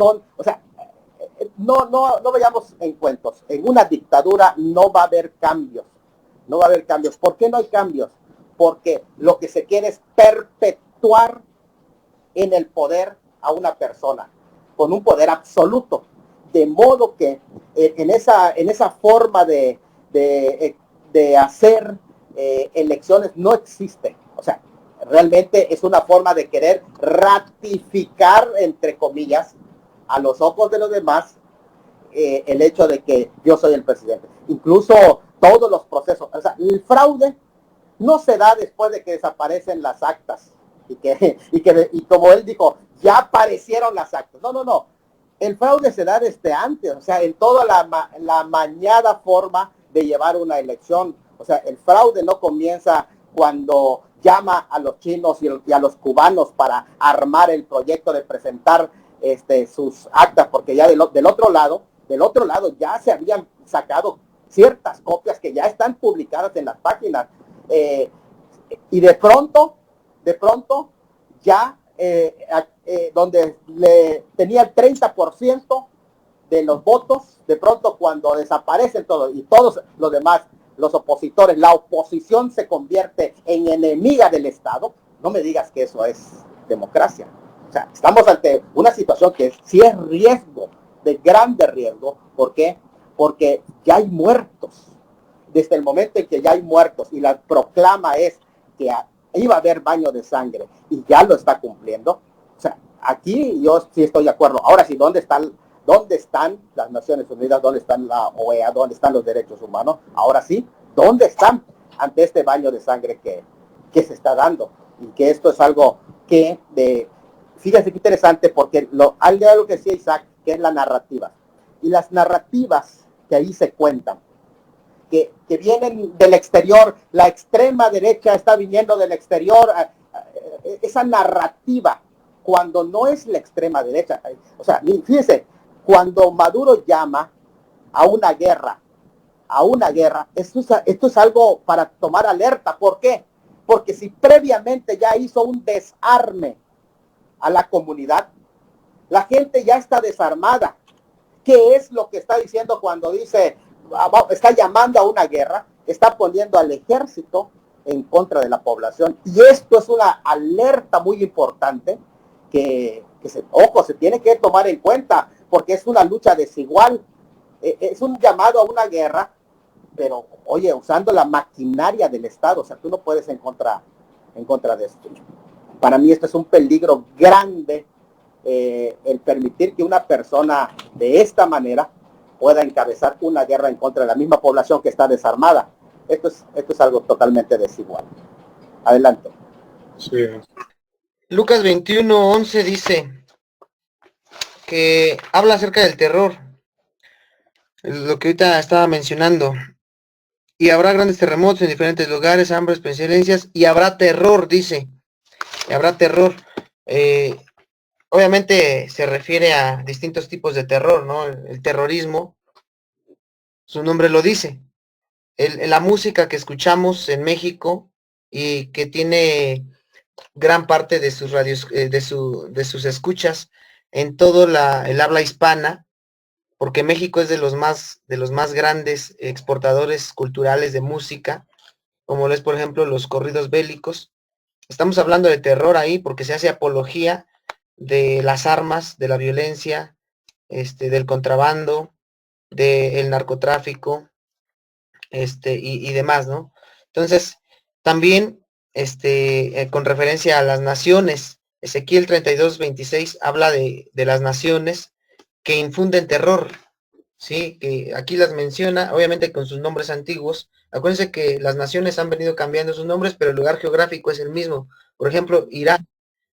no vayamos en cuentos. En una dictadura no va a haber cambios, no va a haber cambios. ¿Por qué no hay cambios? Porque lo que se quiere es perpetuar en el poder a una persona, con un poder absoluto. De modo que en esa forma de hacer elecciones no existe. O sea, realmente es una forma de querer ratificar, entre comillas, a los ojos de los demás, el hecho de que yo soy el presidente. Incluso todos los procesos, o sea, el fraude no se da después de que desaparecen las actas y como él dijo, ya aparecieron las actas. No. El fraude se da desde antes, o sea, en toda la mañada forma de llevar una elección. O sea, el fraude no comienza cuando llama a los chinos y a los cubanos para armar el proyecto de presentar sus actas, porque ya del otro lado ya se habían sacado ciertas copias que ya están publicadas en las páginas. Y de pronto ya donde tenía el 30% de los votos, de pronto cuando desaparecen todos y todos los demás, los opositores, la oposición se convierte en enemiga del Estado. No me digas que eso es democracia. O sea, estamos ante una situación que sí es riesgo, de grande riesgo. ¿Por qué? Porque ya hay muertos. Desde el momento en que ya hay muertos y la proclama es que iba a haber baño de sangre y ya lo está cumpliendo. O sea, aquí yo sí estoy de acuerdo. Ahora sí, ¿dónde están las Naciones Unidas? ¿Dónde están la OEA? ¿Dónde están los derechos humanos? Ahora sí, ¿dónde están ante este baño de sangre que se está dando? Y que esto es algo fíjense qué interesante, porque hay algo que decía Isaac, que es la narrativa. Y las narrativas que ahí se cuentan, que vienen del exterior, la extrema derecha está viniendo del exterior, esa narrativa, cuando no es la extrema derecha. O sea, fíjense, cuando Maduro llama a una guerra, esto es algo para tomar alerta. ¿Por qué? Porque si previamente ya hizo un desarme a la comunidad, la gente ya está desarmada. ¿Qué es lo que está diciendo cuando dice, está llamando a una guerra? Está poniendo al ejército en contra de la población. Y esto es una alerta muy importante que se tiene que tomar en cuenta, porque es una lucha desigual. Es un llamado a una guerra, pero, oye, usando la maquinaria del Estado. O sea, tú no puedes en contra de esto. Para mí esto es un peligro grande el permitir que una persona de esta manera pueda encabezar una guerra en contra de la misma población que está desarmada. Esto es algo totalmente desigual. Adelante. Sí. Lucas 21:11 dice que habla acerca del terror, lo que ahorita estaba mencionando. Y habrá grandes terremotos en diferentes lugares, hambres, pestilencias, y habrá terror, dice. Y habrá terror. Obviamente se refiere a distintos tipos de terror, ¿no? El terrorismo, su nombre lo dice. La música que escuchamos en México y que tiene gran parte de sus radios, de sus escuchas en todo el habla hispana, porque México es de los más grandes exportadores culturales de música, como lo es, por ejemplo, los corridos bélicos. Estamos hablando de terror ahí porque se hace apología de las armas, de la violencia, del contrabando, del narcotráfico, y demás, ¿no? Entonces, también, con referencia a las naciones, Ezequiel 32:26 habla de las naciones que infunden terror, ¿sí? Que aquí las menciona, obviamente con sus nombres antiguos. Acuérdense que las naciones han venido cambiando sus nombres, pero el lugar geográfico es el mismo. Por ejemplo, Irán,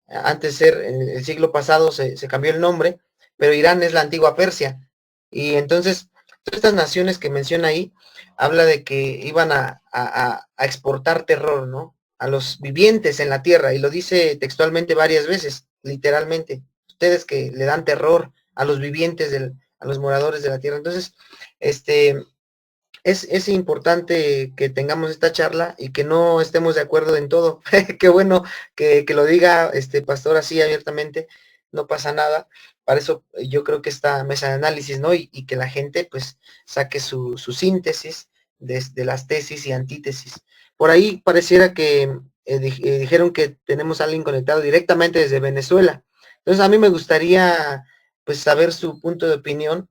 antes de ser, en el siglo pasado se cambió el nombre, pero Irán es la antigua Persia. Y entonces, todas estas naciones que menciona ahí, habla de que iban a exportar terror, ¿no? A los vivientes en la tierra, y lo dice textualmente varias veces, literalmente. Ustedes que le dan terror a los vivientes, a los moradores de la tierra. Entonces, es importante que tengamos esta charla y que no estemos de acuerdo en todo. Qué bueno que lo diga pastor así abiertamente, no pasa nada. Para eso yo creo que esta mesa de análisis, ¿no? Y que la gente pues saque su síntesis de las tesis y antítesis. Por ahí pareciera que dijeron que tenemos a alguien conectado directamente desde Venezuela. Entonces a mí me gustaría pues saber su punto de opinión,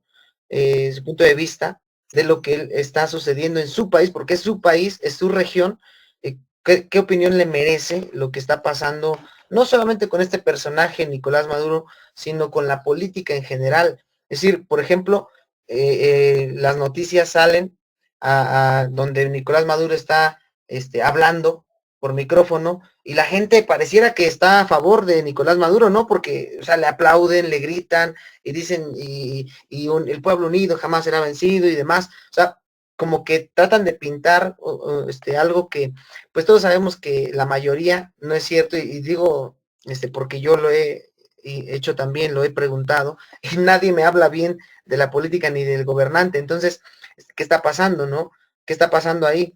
su punto de vista de lo que está sucediendo en su país, porque es su país, es su región. ¿Qué opinión le merece lo que está pasando, no solamente con este personaje, Nicolás Maduro, sino con la política en general? Es decir, por ejemplo, las noticias salen a donde Nicolás Maduro está hablando por micrófono, y la gente pareciera que está a favor de Nicolás Maduro, ¿no? Porque, o sea, le aplauden, le gritan, y dicen, el pueblo unido jamás será vencido y demás. O sea, como que tratan de pintar algo que, pues todos sabemos que la mayoría no es cierto, y digo, porque yo lo he hecho también, lo he preguntado, y nadie me habla bien de la política ni del gobernante. Entonces, ¿qué está pasando, no? ¿Qué está pasando ahí?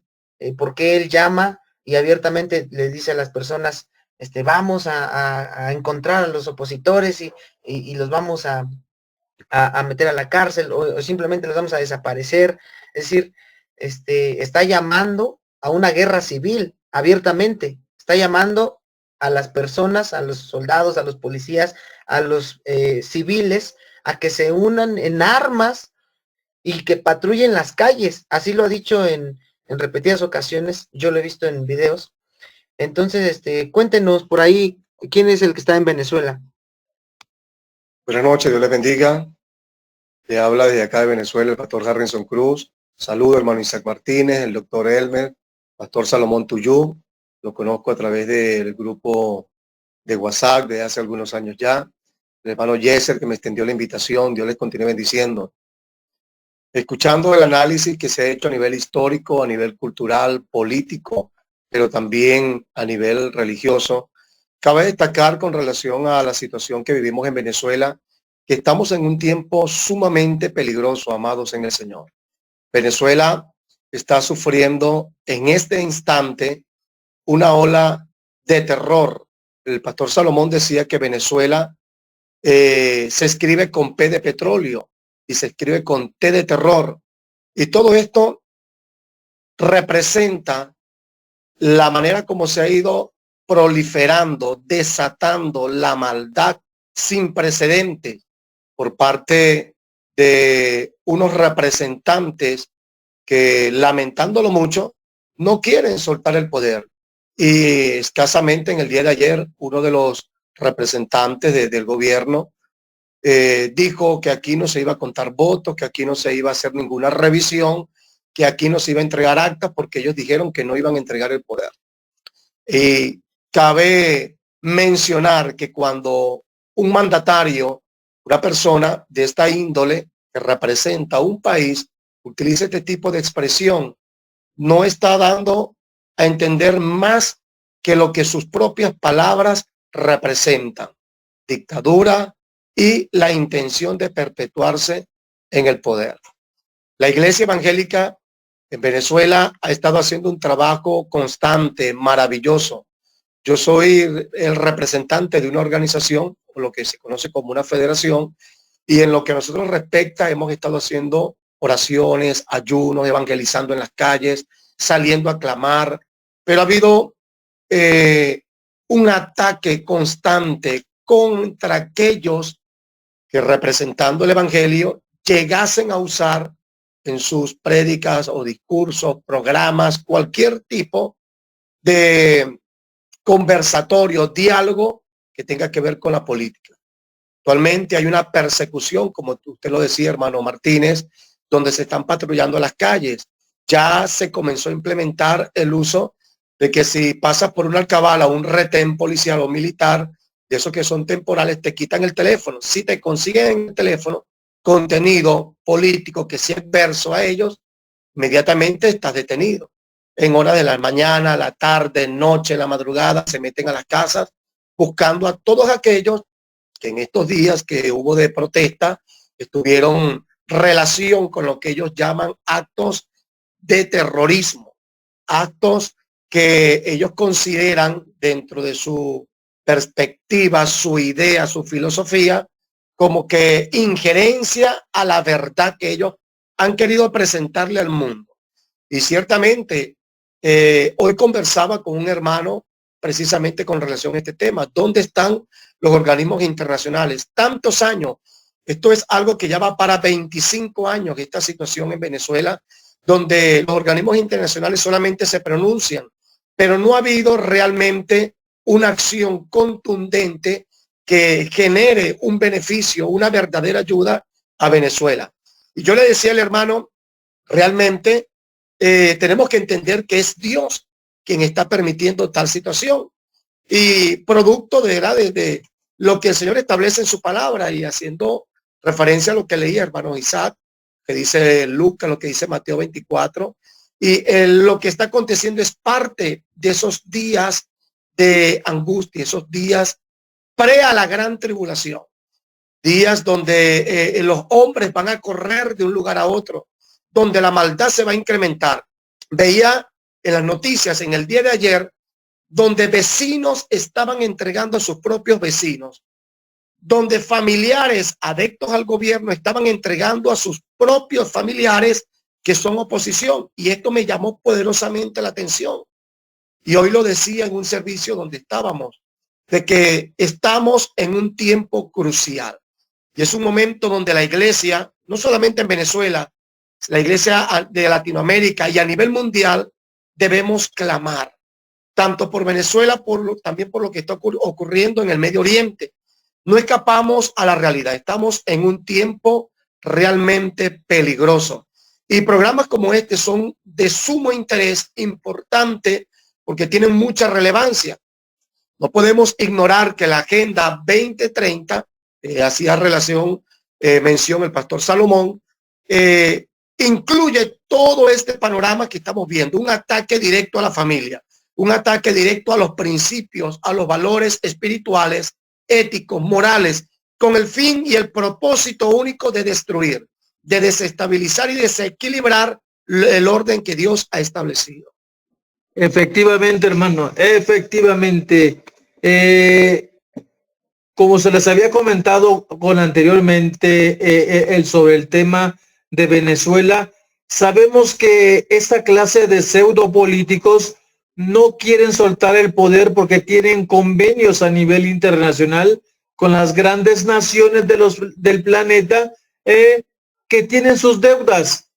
¿Por qué él llama y abiertamente le dice a las personas, vamos a encontrar a los opositores y los vamos a meter a la cárcel, o simplemente los vamos a desaparecer? Es decir, está llamando a una guerra civil abiertamente, está llamando a las personas, a los soldados, a los policías, a los civiles, a que se unan en armas y que patrullen las calles. Así lo ha dicho en repetidas ocasiones, yo lo he visto en videos. Entonces, cuéntenos por ahí, ¿quién es el que está en Venezuela? Buenas noches, Dios les bendiga. Le habla desde acá de Venezuela el pastor Harrison Cruz. Saludo, hermano Isaac Martínez, el doctor Elmer, pastor Salomón Tuyú. Lo conozco a través del grupo de WhatsApp de hace algunos años ya. El hermano Yeser, que me extendió la invitación. Dios les continúe bendiciendo. Escuchando el análisis que se ha hecho a nivel histórico, a nivel cultural, político, pero también a nivel religioso, cabe destacar con relación a la situación que vivimos en Venezuela, que estamos en un tiempo sumamente peligroso, amados en el Señor. Venezuela está sufriendo en este instante una ola de terror. El pastor Salomón decía que Venezuela se escribe con P de petróleo y se escribe con T de terror. Y todo esto representa la manera como se ha ido proliferando, desatando la maldad sin precedentes por parte de unos representantes que, lamentándolo mucho, no quieren soltar el poder. Y escasamente en el día de ayer, uno de los representantes del gobierno, dijo que aquí no se iba a contar votos, que aquí no se iba a hacer ninguna revisión, que aquí no se iba a entregar actas porque ellos dijeron que no iban a entregar el poder. Y cabe mencionar que cuando un mandatario, una persona de esta índole que representa un país, utiliza este tipo de expresión, no está dando a entender más que lo que sus propias palabras representan: dictadura y la intención de perpetuarse en el poder. La Iglesia Evangélica en Venezuela ha estado haciendo un trabajo constante, maravilloso. Yo soy el representante de una organización, o lo que se conoce como una federación, y en lo que a nosotros respecta hemos estado haciendo oraciones, ayunos, evangelizando en las calles, saliendo a clamar, pero ha habido un ataque constante contra aquellos que, representando el evangelio, llegasen a usar en sus prédicas o discursos, programas, cualquier tipo de conversatorio, diálogo que tenga que ver con la política. Actualmente hay una persecución, como usted lo decía, hermano Martínez, donde se están patrullando las calles. Ya se comenzó a implementar el uso de que si pasas por una alcabala o un retén policial o militar, de esos que son temporales, te quitan el teléfono. Si te consiguen en el teléfono contenido político que sea adverso a ellos, inmediatamente estás detenido. En horas de la mañana, la tarde, noche, la madrugada, se meten a las casas buscando a todos aquellos que en estos días que hubo de protesta estuvieron relación con lo que ellos llaman actos de terrorismo, actos que ellos consideran dentro de su perspectiva, su idea, su filosofía, como que injerencia a la verdad que ellos han querido presentarle al mundo. Y ciertamente, hoy conversaba con un hermano precisamente con relación a este tema. ¿Dónde están los organismos internacionales? Tantos años. Esto es algo que ya va para 25 años, esta situación en Venezuela, donde los organismos internacionales solamente se pronuncian, pero no ha habido realmente una acción contundente que genere un beneficio, una verdadera ayuda a Venezuela. Y yo le decía al hermano, realmente tenemos que entender que es Dios quien está permitiendo tal situación y producto de lo que el Señor establece en su palabra, y haciendo referencia a lo que leía, hermano Isaac, que dice Lucas, lo que dice Mateo 24, y lo que está aconteciendo es parte de esos días de angustia, esos días pre a la gran tribulación, días donde los hombres van a correr de un lugar a otro, donde la maldad se va a incrementar. Veía en las noticias en el día de ayer donde vecinos estaban entregando a sus propios vecinos, donde familiares adeptos al gobierno estaban entregando a sus propios familiares que son oposición. Y esto me llamó poderosamente la atención. Y hoy lo decía en un servicio donde estábamos, de que estamos en un tiempo crucial. Y es un momento donde la iglesia, no solamente en Venezuela, la iglesia de Latinoamérica y a nivel mundial, debemos clamar, tanto por Venezuela, también por lo que está ocurriendo en el Medio Oriente. No escapamos a la realidad. Estamos en un tiempo realmente peligroso. Y programas como este son de sumo interés, importante, porque tienen mucha relevancia. No podemos ignorar que la Agenda 2030, hacía mención el pastor Salomón, incluye todo este panorama que estamos viendo, un ataque directo a la familia, un ataque directo a los principios, a los valores espirituales, éticos, morales, con el fin y el propósito único de destruir, de desestabilizar y desequilibrar el orden que Dios ha establecido. Efectivamente, hermano, efectivamente. Como se les había comentado anteriormente sobre el tema de Venezuela, sabemos que esta clase de pseudopolíticos no quieren soltar el poder porque tienen convenios a nivel internacional con las grandes naciones del planeta que tienen sus deudas.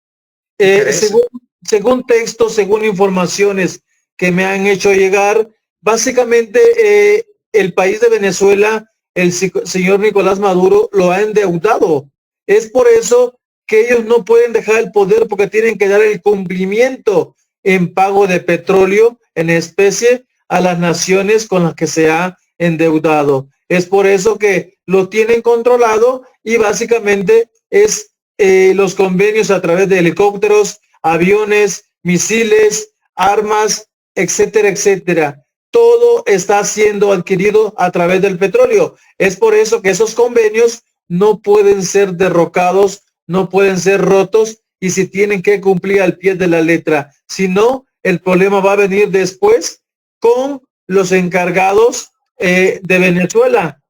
Según textos, según informaciones que me han hecho llegar, básicamente el país de Venezuela, el señor Nicolás Maduro lo ha endeudado. Es por eso que ellos no pueden dejar el poder, porque tienen que dar el cumplimiento en pago de petróleo en especie a las naciones con las que se ha endeudado. Es por eso que lo tienen controlado y básicamente es los convenios a través de helicópteros, aviones, misiles, armas, etcétera, etcétera. Todo está siendo adquirido a través del petróleo. Es por eso que esos convenios no pueden ser derrocados, no pueden ser rotos y se tienen que cumplir al pie de la letra. Si no, el problema va a venir después con los encargados de Venezuela.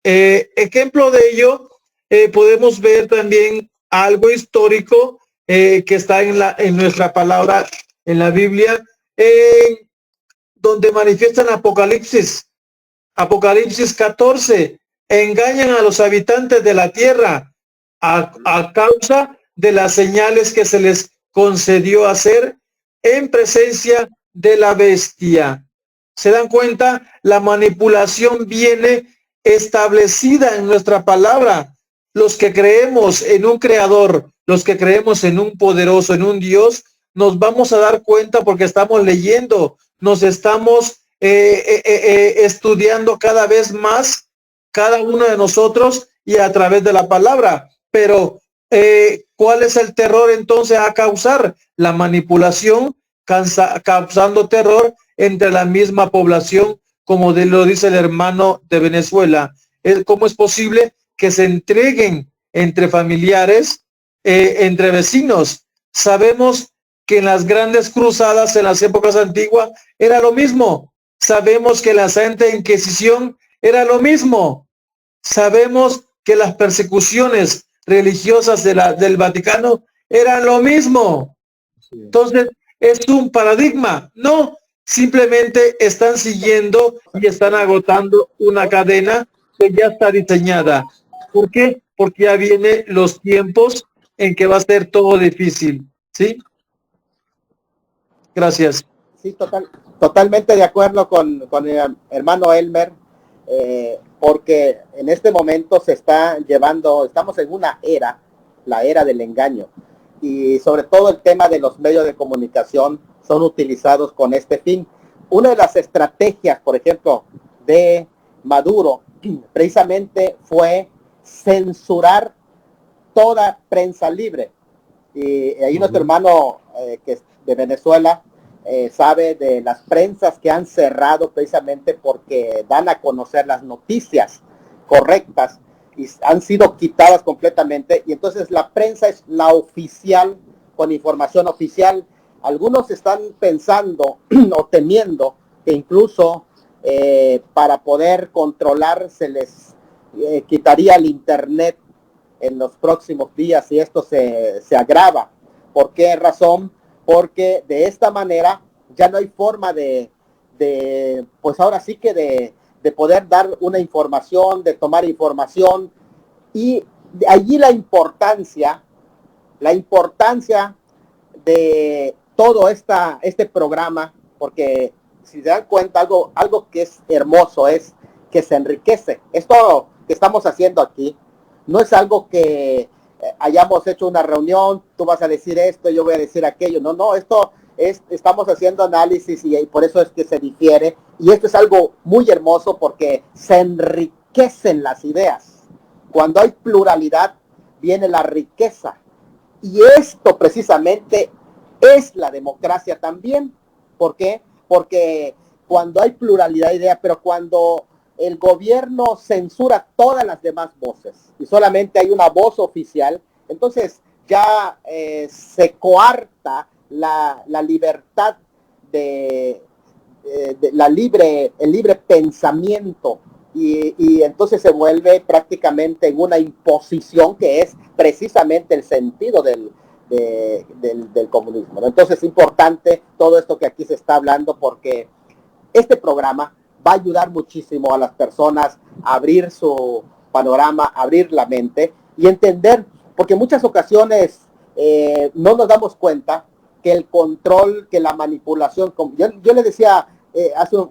Ejemplo de ello, podemos ver también algo histórico que está en nuestra palabra, en la Biblia, donde manifiestan Apocalipsis 14, engañan a los habitantes de la tierra a causa de las señales que se les concedió hacer en presencia de la bestia. ¿Se dan cuenta? La manipulación viene establecida en nuestra palabra. Los que creemos en un creador, los que creemos en un poderoso, en un Dios, nos vamos a dar cuenta porque estamos leyendo, nos estamos estudiando cada vez más, cada uno de nosotros y a través de la palabra. Pero, ¿cuál es el terror entonces a causar? La manipulación, causando terror entre la misma población, como lo dice el hermano de Venezuela. ¿Cómo es posible que se entreguen entre familiares, entre vecinos? Sabemos que en las grandes cruzadas, en las épocas antiguas, era lo mismo. Sabemos que en la Santa Inquisición era lo mismo. Sabemos que las persecuciones religiosas del Vaticano eran lo mismo. Entonces, es un paradigma. No, simplemente están siguiendo y están agotando una cadena que ya está diseñada. ¿Por qué? Porque ya vienen los tiempos en que va a ser todo difícil. ¿Sí? Gracias. Sí, totalmente de acuerdo con el hermano Elmer, porque en este momento se está llevando, estamos en una era, la era del engaño, y sobre todo el tema de los medios de comunicación son utilizados con este fin. Una de las estrategias, por ejemplo, de Maduro, precisamente fue censurar toda prensa libre. Y ahí nuestro hermano que es de Venezuela sabe de las prensas que han cerrado precisamente porque dan a conocer las noticias correctas y han sido quitadas completamente, y entonces la prensa es la oficial, con información oficial. Algunos están pensando o temiendo que incluso para poder controlar se les quitaría el internet en los próximos días y esto se agrava. ¿Por qué razón? Porque de esta manera ya no hay forma pues ahora sí que de poder dar una información, de tomar información, y de allí la importancia de todo este programa, porque si se dan cuenta, algo que es hermoso es que se enriquece. Esto que estamos haciendo aquí no es algo que hayamos hecho una reunión, tú vas a decir esto, yo voy a decir aquello. No, estamos haciendo análisis y por eso es que se difiere, y esto es algo muy hermoso porque se enriquecen las ideas. Cuando hay pluralidad viene la riqueza, y esto precisamente es la democracia también. ¿Por qué? Porque cuando hay pluralidad de ideas, pero cuando el gobierno censura todas las demás voces y solamente hay una voz oficial, entonces ya se coarta la libertad el libre pensamiento, y entonces se vuelve prácticamente en una imposición que es precisamente el sentido del comunismo, ¿no? Entonces es importante todo esto que aquí se está hablando, porque este programa va a ayudar muchísimo a las personas a abrir su panorama, abrir la mente y entender, porque en muchas ocasiones no nos damos cuenta que el control, que la manipulación, yo le decía,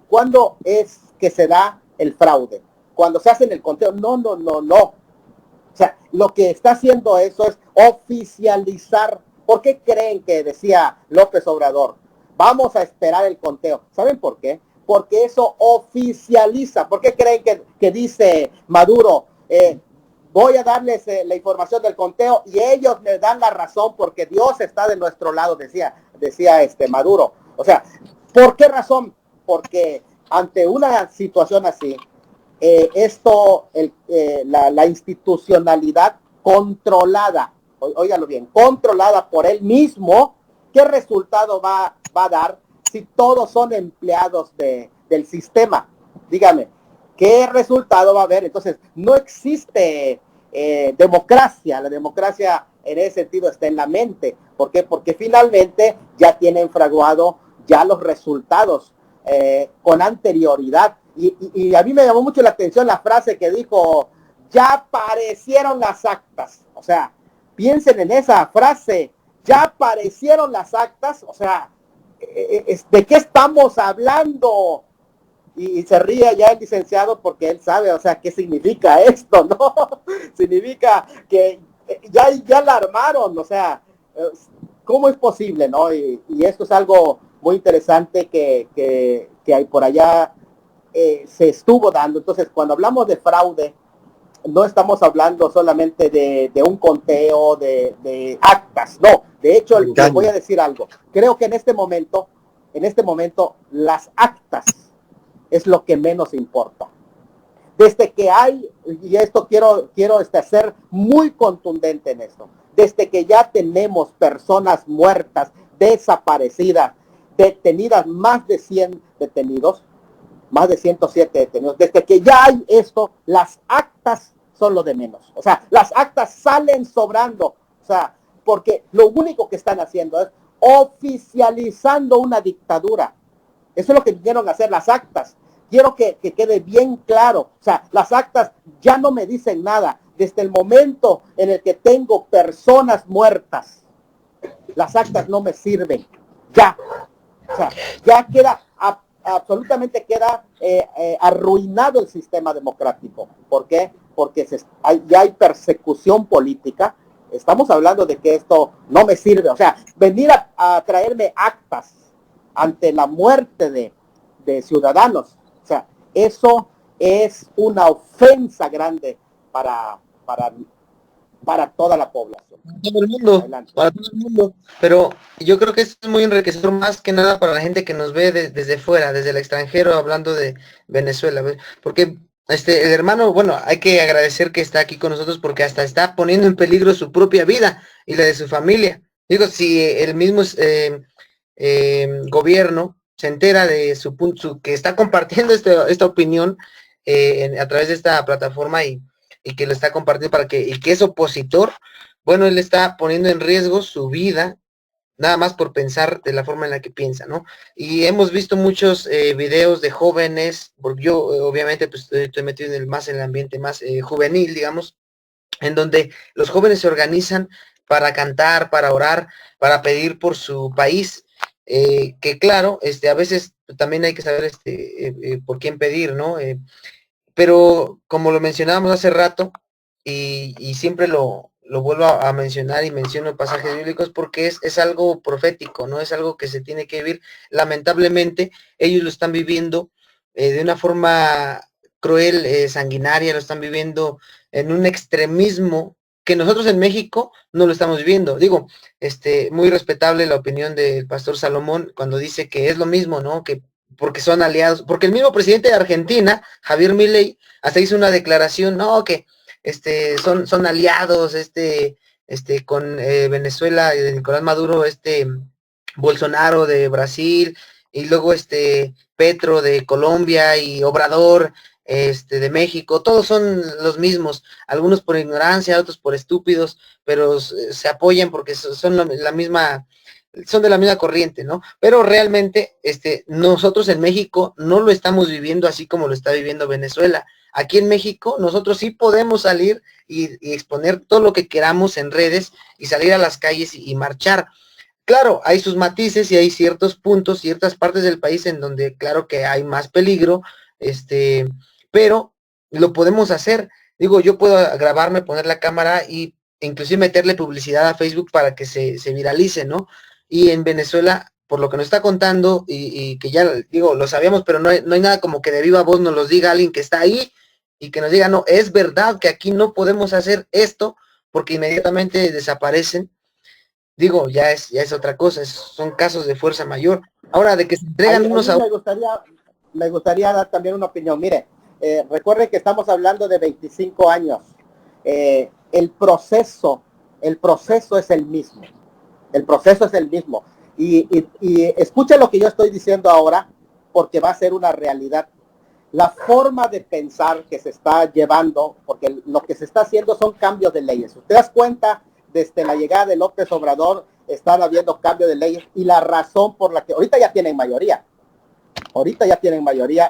¿cuándo es que se da el fraude. Cuando se hace en el conteo, no. O sea, lo que está haciendo eso es oficializar. ¿Por qué creen que decía López Obrador? Vamos a esperar el conteo. ¿Saben por qué? Porque eso oficializa. ¿Por qué creen que dice Maduro? Voy a darles la información del conteo y ellos me dan la razón porque Dios está de nuestro lado, decía Maduro. O sea, ¿por qué razón? Porque ante una situación así, la institucionalidad controlada, óigalo bien, controlada por él mismo, ¿qué resultado va a dar si todos son empleados del sistema? Dígame, ¿qué resultado va a haber? Entonces, no existe democracia. La democracia en ese sentido está en la mente. ¿Por qué? Porque finalmente ya tienen fraguado ya los resultados con anterioridad. Y a mí me llamó mucho la atención la frase que dijo, ya aparecieron las actas. O sea, piensen en esa frase, ya aparecieron las actas. O sea, ¿de qué estamos hablando? Y se ríe ya el licenciado porque él sabe, o sea, ¿qué significa esto, no? Significa que ya la armaron, o sea, ¿cómo es posible, no? Y esto es algo muy interesante que hay por allá se estuvo dando. Entonces, cuando hablamos de fraude, no estamos hablando solamente de un conteo de actas, no. De hecho, les voy a decir algo. Creo que en este momento, las actas es lo que menos importa. Desde que hay, y esto quiero ser muy contundente en esto, desde que ya tenemos personas muertas, desaparecidas, detenidas, más de 100 detenidos, más de 107 detenidos, desde que ya hay esto, las actas son lo de menos. O sea, las actas salen sobrando, o sea, porque lo único que están haciendo es oficializando una dictadura. Eso es lo que vinieron a hacer las actas. Quiero que quede bien claro. O sea, las actas ya no me dicen nada. Desde el momento en el que tengo personas muertas, las actas no me sirven. Ya. O sea, ya queda, absolutamente queda arruinado el sistema democrático. ¿Por qué? Porque ya hay persecución política. Estamos hablando de que esto no me sirve. O sea, venir a traerme actas ante la muerte de ciudadanos. O sea, eso es una ofensa grande para toda la población. Todo el mundo, Adelante. para todo el mundo. Pero yo creo que esto es muy enriquecedor más que nada para la gente que nos ve desde fuera, desde el extranjero, hablando de Venezuela. Porque el hermano, bueno, hay que agradecer que está aquí con nosotros porque hasta está poniendo en peligro su propia vida y la de su familia. Digo, si el mismo gobierno se entera de su punto, que está compartiendo esta opinión a través de esta plataforma y que lo está compartiendo y que es opositor, bueno, él está poniendo en riesgo su vida, nada más por pensar de la forma en la que piensa, ¿no? Y hemos visto muchos videos de jóvenes, porque yo obviamente pues estoy metido más en el ambiente más juvenil, digamos, en donde los jóvenes se organizan para cantar, para orar, para pedir por su país, que claro, a veces también hay que saber por quién pedir, ¿no? Pero como lo mencionábamos hace rato, y siempre lo vuelvo a mencionar y menciono pasajes bíblicos porque es algo profético, ¿no? Es algo que se tiene que vivir. Lamentablemente, ellos lo están viviendo de una forma cruel, sanguinaria, lo están viviendo en un extremismo que nosotros en México no lo estamos viviendo. Digo, muy respetable la opinión del pastor Salomón cuando dice que es lo mismo, ¿no? Que porque son aliados, porque el mismo presidente de Argentina, Javier Milei, hasta hizo una declaración, no, que son aliados, con Venezuela, de Nicolás Maduro, Bolsonaro de Brasil, y luego Petro de Colombia y Obrador de México, todos son los mismos, algunos por ignorancia, otros por estúpidos, pero se apoyan porque son la misma, son de la misma corriente, ¿no? Pero realmente, nosotros en México no lo estamos viviendo así como lo está viviendo Venezuela. Aquí en México nosotros sí podemos salir y exponer todo lo que queramos en redes y salir a las calles y marchar. Claro, hay sus matices y hay ciertos puntos, ciertas partes del país en donde claro que hay más peligro, pero lo podemos hacer. Digo, yo puedo grabarme, poner la cámara y inclusive meterle publicidad a Facebook para que se viralice, ¿no? Y en Venezuela, por lo que nos está contando, y que ya, digo, lo sabíamos, pero no hay nada como que de viva voz nos los diga alguien que está ahí y que nos diga, no, es verdad que aquí no podemos hacer esto porque inmediatamente desaparecen. Digo, ya es otra cosa, son casos de fuerza mayor. Ahora, de que se entregan unos a... Me gustaría dar también una opinión. Mire, recuerden que estamos hablando de 25 años. El proceso es el mismo. El proceso es el mismo. Y escuchen lo que yo estoy diciendo ahora, porque va a ser una realidad. La forma de pensar que se está llevando, porque lo que se está haciendo son cambios de leyes. ¿Usted das cuenta? Desde la llegada de López Obrador están habiendo cambios de leyes, y la razón por la que ahorita ya tienen mayoría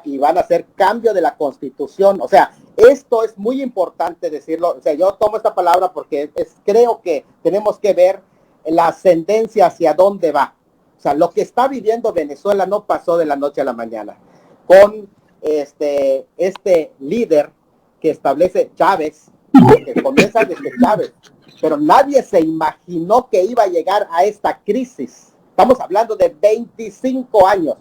y van a hacer cambio de la Constitución. O sea, esto es muy importante decirlo. O sea, yo tomo esta palabra porque creo que tenemos que ver la ascendencia hacia dónde va. O sea, lo que está viviendo Venezuela no pasó de la noche a la mañana. Con este líder que establece Chávez, que comienza desde Chávez, pero nadie se imaginó que iba a llegar a esta crisis. Estamos hablando de 25 años.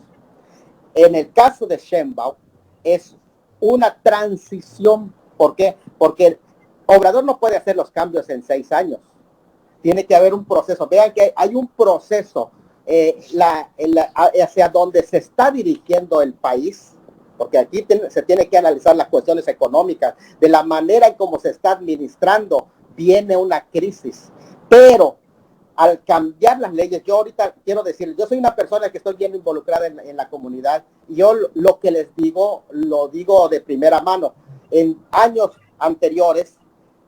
En el caso de Sheinbaum es una transición. ¿Por qué? Porque Obrador no puede hacer los cambios en 6 años. Tiene que haber un proceso. Vean que hay un proceso hacia donde se está dirigiendo el país, porque aquí se tiene que analizar las cuestiones económicas, de la manera en cómo se está administrando, viene una crisis. Pero al cambiar las leyes, yo ahorita quiero decir, yo soy una persona que estoy bien involucrada en la comunidad, y yo lo que les digo, lo digo de primera mano. En años anteriores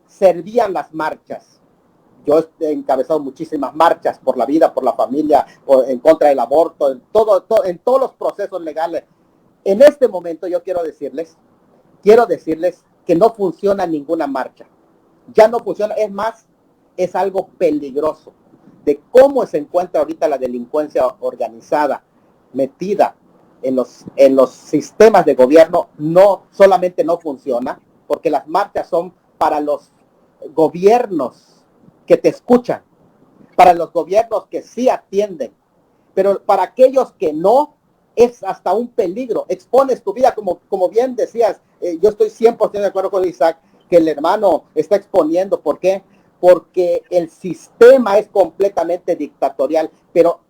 servían las marchas. Yo he encabezado muchísimas marchas por la vida, por la familia, en contra del aborto, en todos los procesos legales. En este momento yo quiero decirles que no funciona ninguna marcha. Ya no funciona, es más, es algo peligroso. De cómo se encuentra ahorita la delincuencia organizada metida en los sistemas de gobierno, no solamente no funciona, porque las marchas son para los gobiernos que te escuchan, para los gobiernos que sí atienden, pero para aquellos que no, es hasta un peligro. Expones tu vida, como bien decías. Yo estoy 100% de acuerdo con Isaac, que el hermano está exponiendo. ¿Por qué? Porque el sistema es completamente dictatorial. Pero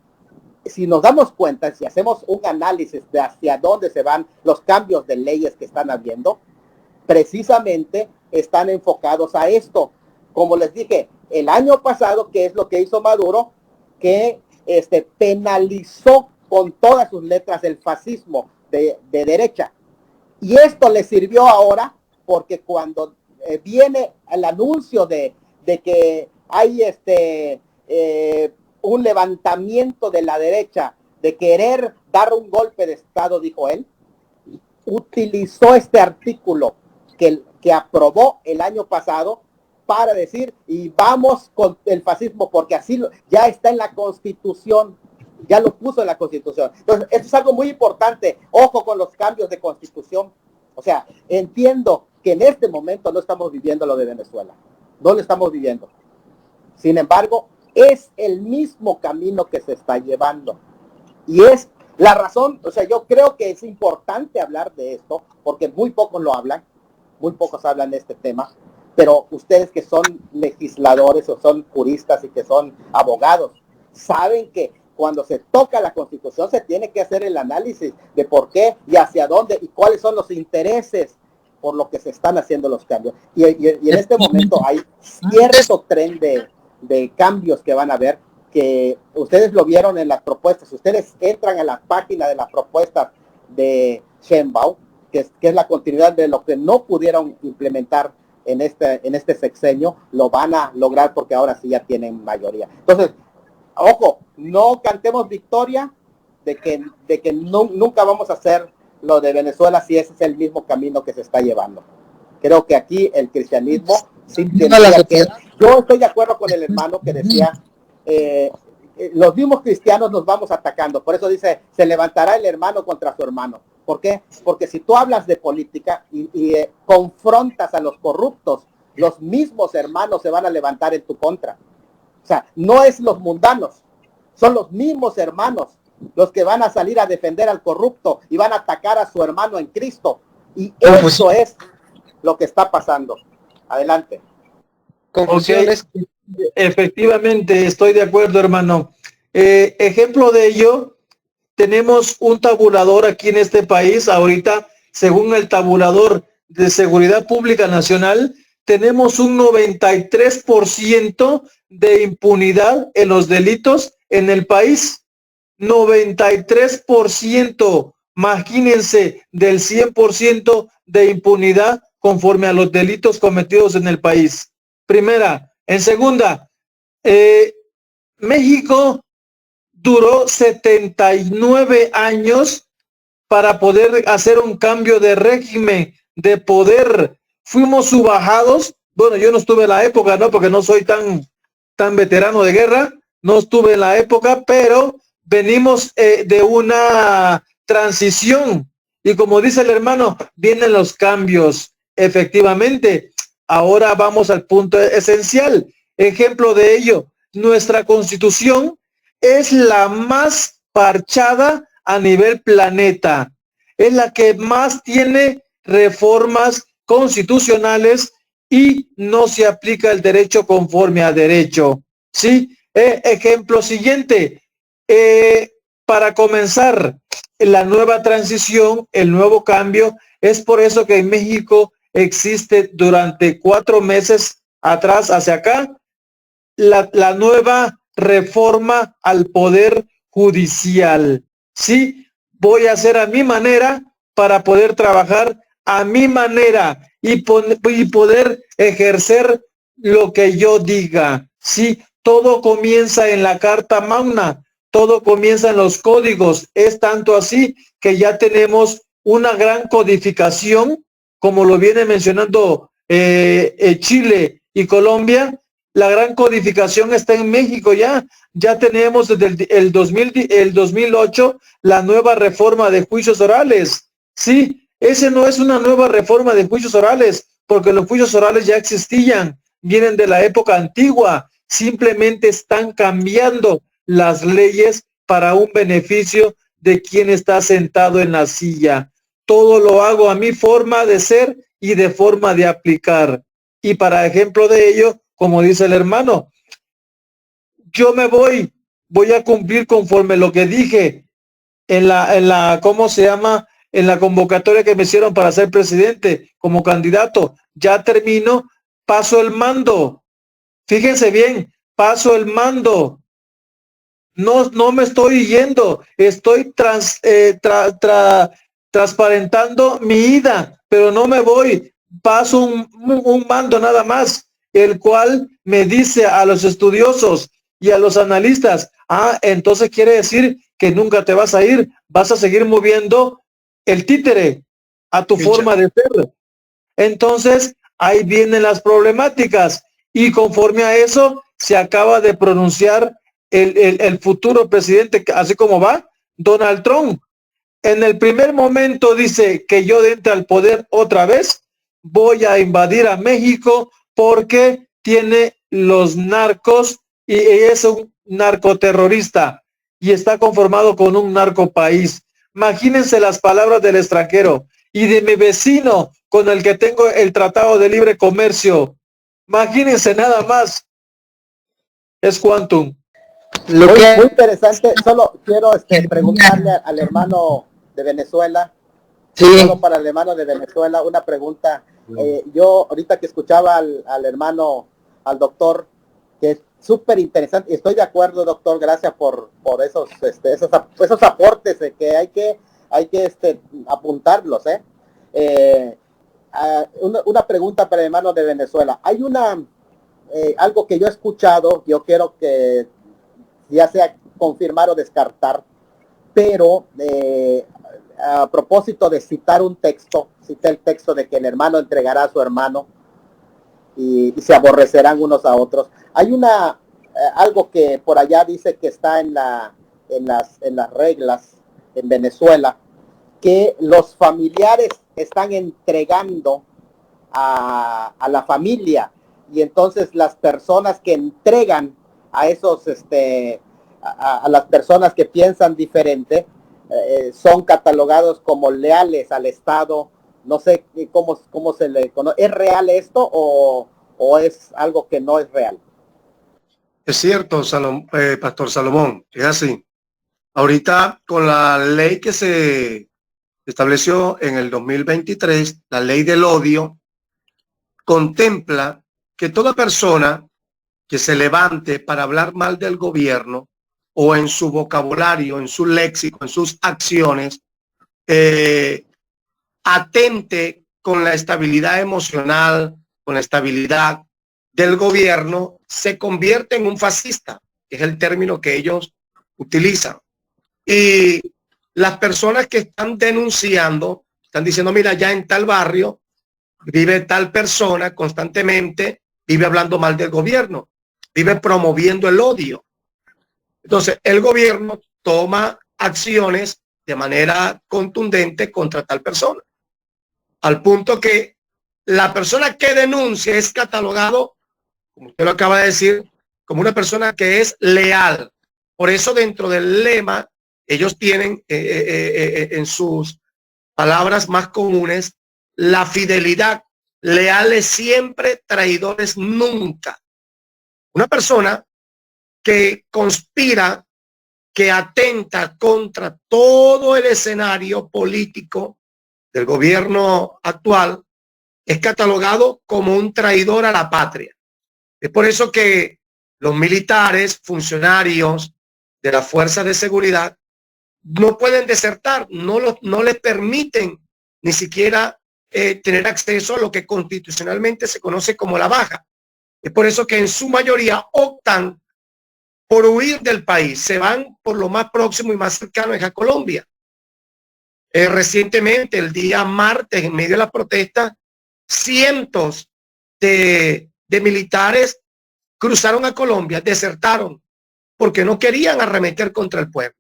si nos damos cuenta, si hacemos un análisis de hacia dónde se van los cambios de leyes que están habiendo, precisamente están enfocados a esto. Como les dije, el año pasado, ¿qué es lo que hizo Maduro? Que penalizó con todas sus letras el fascismo de derecha. Y esto le sirvió ahora, porque cuando viene el anuncio de que hay un levantamiento de la derecha, de querer dar un golpe de Estado, dijo él, utilizó este artículo que aprobó el año pasado para decir, y vamos con el fascismo, porque así ya está en la Constitución, ya lo puso en la Constitución. Entonces, esto es algo muy importante. Ojo con los cambios de Constitución. O sea, entiendo que en este momento no estamos viviendo lo de Venezuela. No lo estamos viviendo. Sin embargo, es el mismo camino que se está llevando. Y es la razón, o sea, yo creo que es importante hablar de esto, porque muy pocos lo hablan, muy pocos hablan de este tema, pero ustedes que son legisladores o son juristas y que son abogados, saben que cuando se toca la Constitución se tiene que hacer el análisis de por qué y hacia dónde y cuáles son los intereses por lo que se están haciendo los cambios. Y en este momento hay cierto tren de cambios que van a haber, que ustedes lo vieron en las propuestas. Ustedes entran a la página de las propuestas de Sheinbaum, que es la continuidad de lo que no pudieron implementar en este sexenio, lo van a lograr porque ahora sí ya tienen mayoría. Entonces, ojo, no cantemos victoria de que nunca vamos a hacer lo de Venezuela si ese es el mismo camino que se está llevando. Creo que aquí el cristianismo sí tendría que... Yo estoy de acuerdo con el hermano que decía, los mismos cristianos nos vamos atacando. Por eso dice, se levantará el hermano contra su hermano. ¿Por qué? Porque si tú hablas de política y confrontas a los corruptos, los mismos hermanos se van a levantar en tu contra. O sea, no es los mundanos, son los mismos hermanos los que van a salir a defender al corrupto y van a atacar a su hermano en Cristo. Y eso es lo que está pasando. Adelante. Confusiones. Okay. Efectivamente, estoy de acuerdo, hermano. Ejemplo de ello, tenemos un tabulador aquí en este país. Ahorita, según el tabulador de Seguridad Pública Nacional, tenemos un 93% de impunidad en los delitos en el país. 93%, imagínense, del 100% de impunidad conforme a los delitos cometidos en el país. Primera. En segunda, México duró 79 años para poder hacer un cambio de régimen, de poder. Fuimos subajados. Bueno, yo no estuve en la época, ¿no? Porque no soy tan veterano de guerra. No estuve en la época, pero venimos de una transición. Y como dice el hermano, vienen los cambios. Efectivamente. Ahora vamos al punto esencial. Ejemplo de ello, nuestra Constitución es la más parchada a nivel planeta. Es la que más tiene reformas constitucionales y no se aplica el derecho conforme a derecho. ¿Sí? Ejemplo siguiente. Para comenzar la nueva transición, el nuevo cambio, es por eso que en México existe durante 4 meses atrás hacia acá la nueva reforma al poder judicial. Sí, voy a hacer a mi manera para poder trabajar a mi manera y poder ejercer lo que yo diga. Sí, todo comienza en la Carta Magna, todo comienza en los códigos. Es tanto así que ya tenemos una gran codificación, como lo viene mencionando Chile y Colombia. La gran codificación está en México ya. Ya tenemos desde el 2008 la nueva reforma de juicios orales. Sí, ese no es una nueva reforma de juicios orales, porque los juicios orales ya existían, vienen de la época antigua. Simplemente están cambiando las leyes para un beneficio de quien está sentado en la silla. Todo lo hago a mi forma de ser y de forma de aplicar. Y para ejemplo de ello, como dice el hermano, yo me voy a cumplir conforme lo que dije en la ¿cómo se llama? En la convocatoria que me hicieron para ser presidente como candidato. Ya termino, paso el mando. Fíjense bien, paso el mando. No me estoy yendo, estoy transparentando mi ida, pero no me voy. Paso un mando nada más, el cual me dice a los estudiosos y a los analistas, entonces quiere decir que nunca te vas a ir, vas a seguir moviendo el títere a tu forma de ser. Entonces, ahí vienen las problemáticas y conforme a eso se acaba de pronunciar el futuro presidente, así como va, Donald Trump. En el primer momento dice que yo entre al poder otra vez, voy a invadir a México porque tiene los narcos y es un narcoterrorista y está conformado con un narcopaís. Imagínense las palabras del extranjero y de mi vecino con el que tengo el Tratado de Libre Comercio. Imagínense nada más. Es quantum. Muy interesante. Solo quiero preguntarle al hermano de Venezuela, solo para el hermano de Venezuela, una pregunta. Yo ahorita que escuchaba al hermano, al doctor, que es súper interesante, estoy de acuerdo, doctor, gracias por esos aportes que hay que apuntarlos. Una pregunta para el hermano de Venezuela. Hay algo que yo he escuchado, yo quiero que ya sea confirmar o descartar, pero a propósito de citar un texto, cité el texto de que el hermano entregará a su hermano y se aborrecerán unos a otros. Hay algo que por allá dice que está en las reglas en Venezuela, que los familiares están entregando a la familia, y entonces las personas que entregan a esos a las personas que piensan diferente son catalogados como leales al Estado. No sé cómo se le conoce. ¿Es real esto o es algo que no es real? Es cierto, Pastor Salomón, es así. Ahorita con la ley que se estableció en el 2023, la ley del odio, contempla que toda persona que se levante para hablar mal del gobierno o en su vocabulario, en su léxico, en sus acciones, atente con la estabilidad emocional, con la estabilidad del gobierno, se convierte en un fascista, que es el término que ellos utilizan. Y las personas que están denunciando, están diciendo, mira, ya en tal barrio vive tal persona constantemente, vive hablando mal del gobierno, vive promoviendo el odio. Entonces, el gobierno toma acciones de manera contundente contra tal persona, al punto que la persona que denuncia es catalogado, como usted lo acaba de decir, como una persona que es leal. Por eso dentro del lema, ellos tienen en sus palabras más comunes, la fidelidad, leales siempre, traidores nunca. Una persona que conspira, que atenta contra todo el escenario político del gobierno actual, es catalogado como un traidor a la patria. Es por eso que los militares, funcionarios de las fuerzas de seguridad, no pueden desertar, no les permiten ni siquiera tener acceso a lo que constitucionalmente se conoce como la baja. Es por eso que en su mayoría optan por huir del país, se van por lo más próximo y más cercano es a Colombia. Recientemente, el día martes, en medio de la protesta, cientos de militares cruzaron a Colombia, desertaron, porque no querían arremeter contra el pueblo.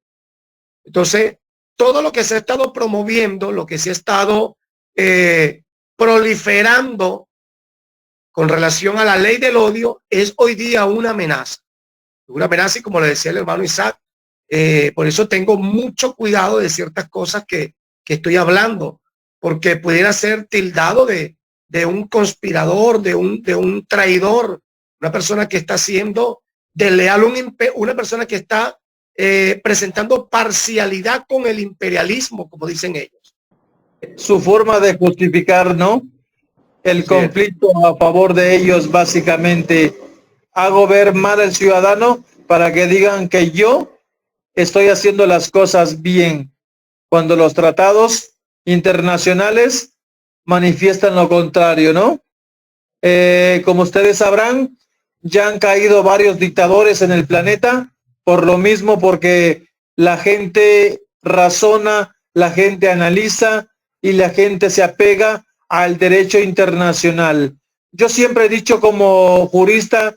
Entonces, todo lo que se ha estado promoviendo, lo que se ha estado proliferando con relación a la ley del odio, es hoy día una amenaza. Una amenaza, y como le decía el hermano Isaac, por eso tengo mucho cuidado de ciertas cosas que estoy hablando, porque pudiera ser tildado de un conspirador, de un traidor, una persona que está siendo desleal, una persona que está presentando parcialidad con el imperialismo, como dicen ellos. Su forma de justificar, ¿no? El conflicto a favor de ellos, básicamente. Hago ver mal al ciudadano para que digan que yo estoy haciendo las cosas bien, cuando los tratados internacionales manifiestan lo contrario, ¿no? Como ustedes sabrán, ya han caído varios dictadores en el planeta, por lo mismo, porque la gente razona, la gente analiza y la gente se apega al derecho internacional. Yo siempre he dicho como jurista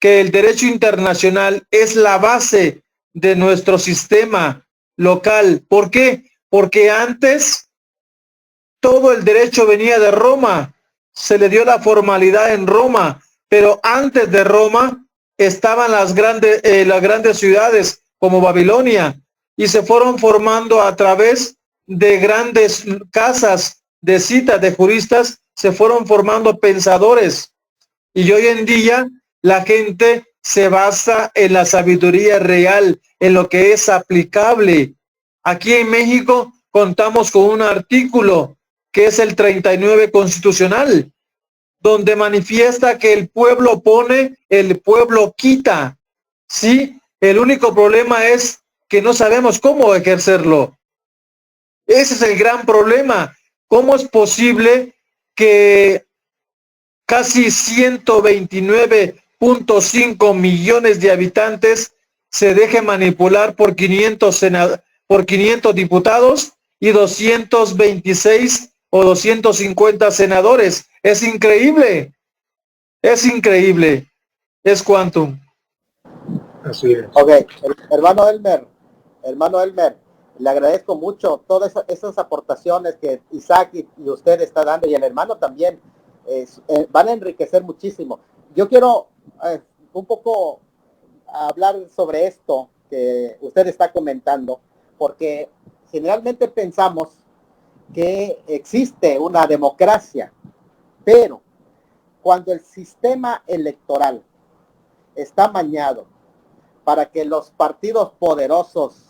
que el derecho internacional es la base de nuestro sistema local. ¿Por qué? Porque antes todo el derecho venía de Roma, se le dio la formalidad en Roma, pero antes de Roma estaban las grandes ciudades como Babilonia, y se fueron formando a través de grandes casas de citas de juristas, se fueron formando pensadores, y hoy en día la gente se basa en la sabiduría real, en lo que es aplicable. Aquí en México contamos con un artículo que es el 39 constitucional, donde manifiesta que el pueblo pone, el pueblo quita. Sí, el único problema es que no sabemos cómo ejercerlo. Ese es el gran problema. ¿Cómo es posible que casi 129.5 millones de habitantes se deje manipular por 500 diputados y 226 o 250 senadores? Es increíble. Es increíble. Es quantum. Así es. Ok, hermano Elmer, Le agradezco mucho todas esas aportaciones que Isaac y usted está dando, y el hermano también, van a enriquecer muchísimo. Yo quiero un poco hablar sobre esto que usted está comentando, porque generalmente pensamos que existe una democracia, pero cuando el sistema electoral está amañado para que los partidos poderosos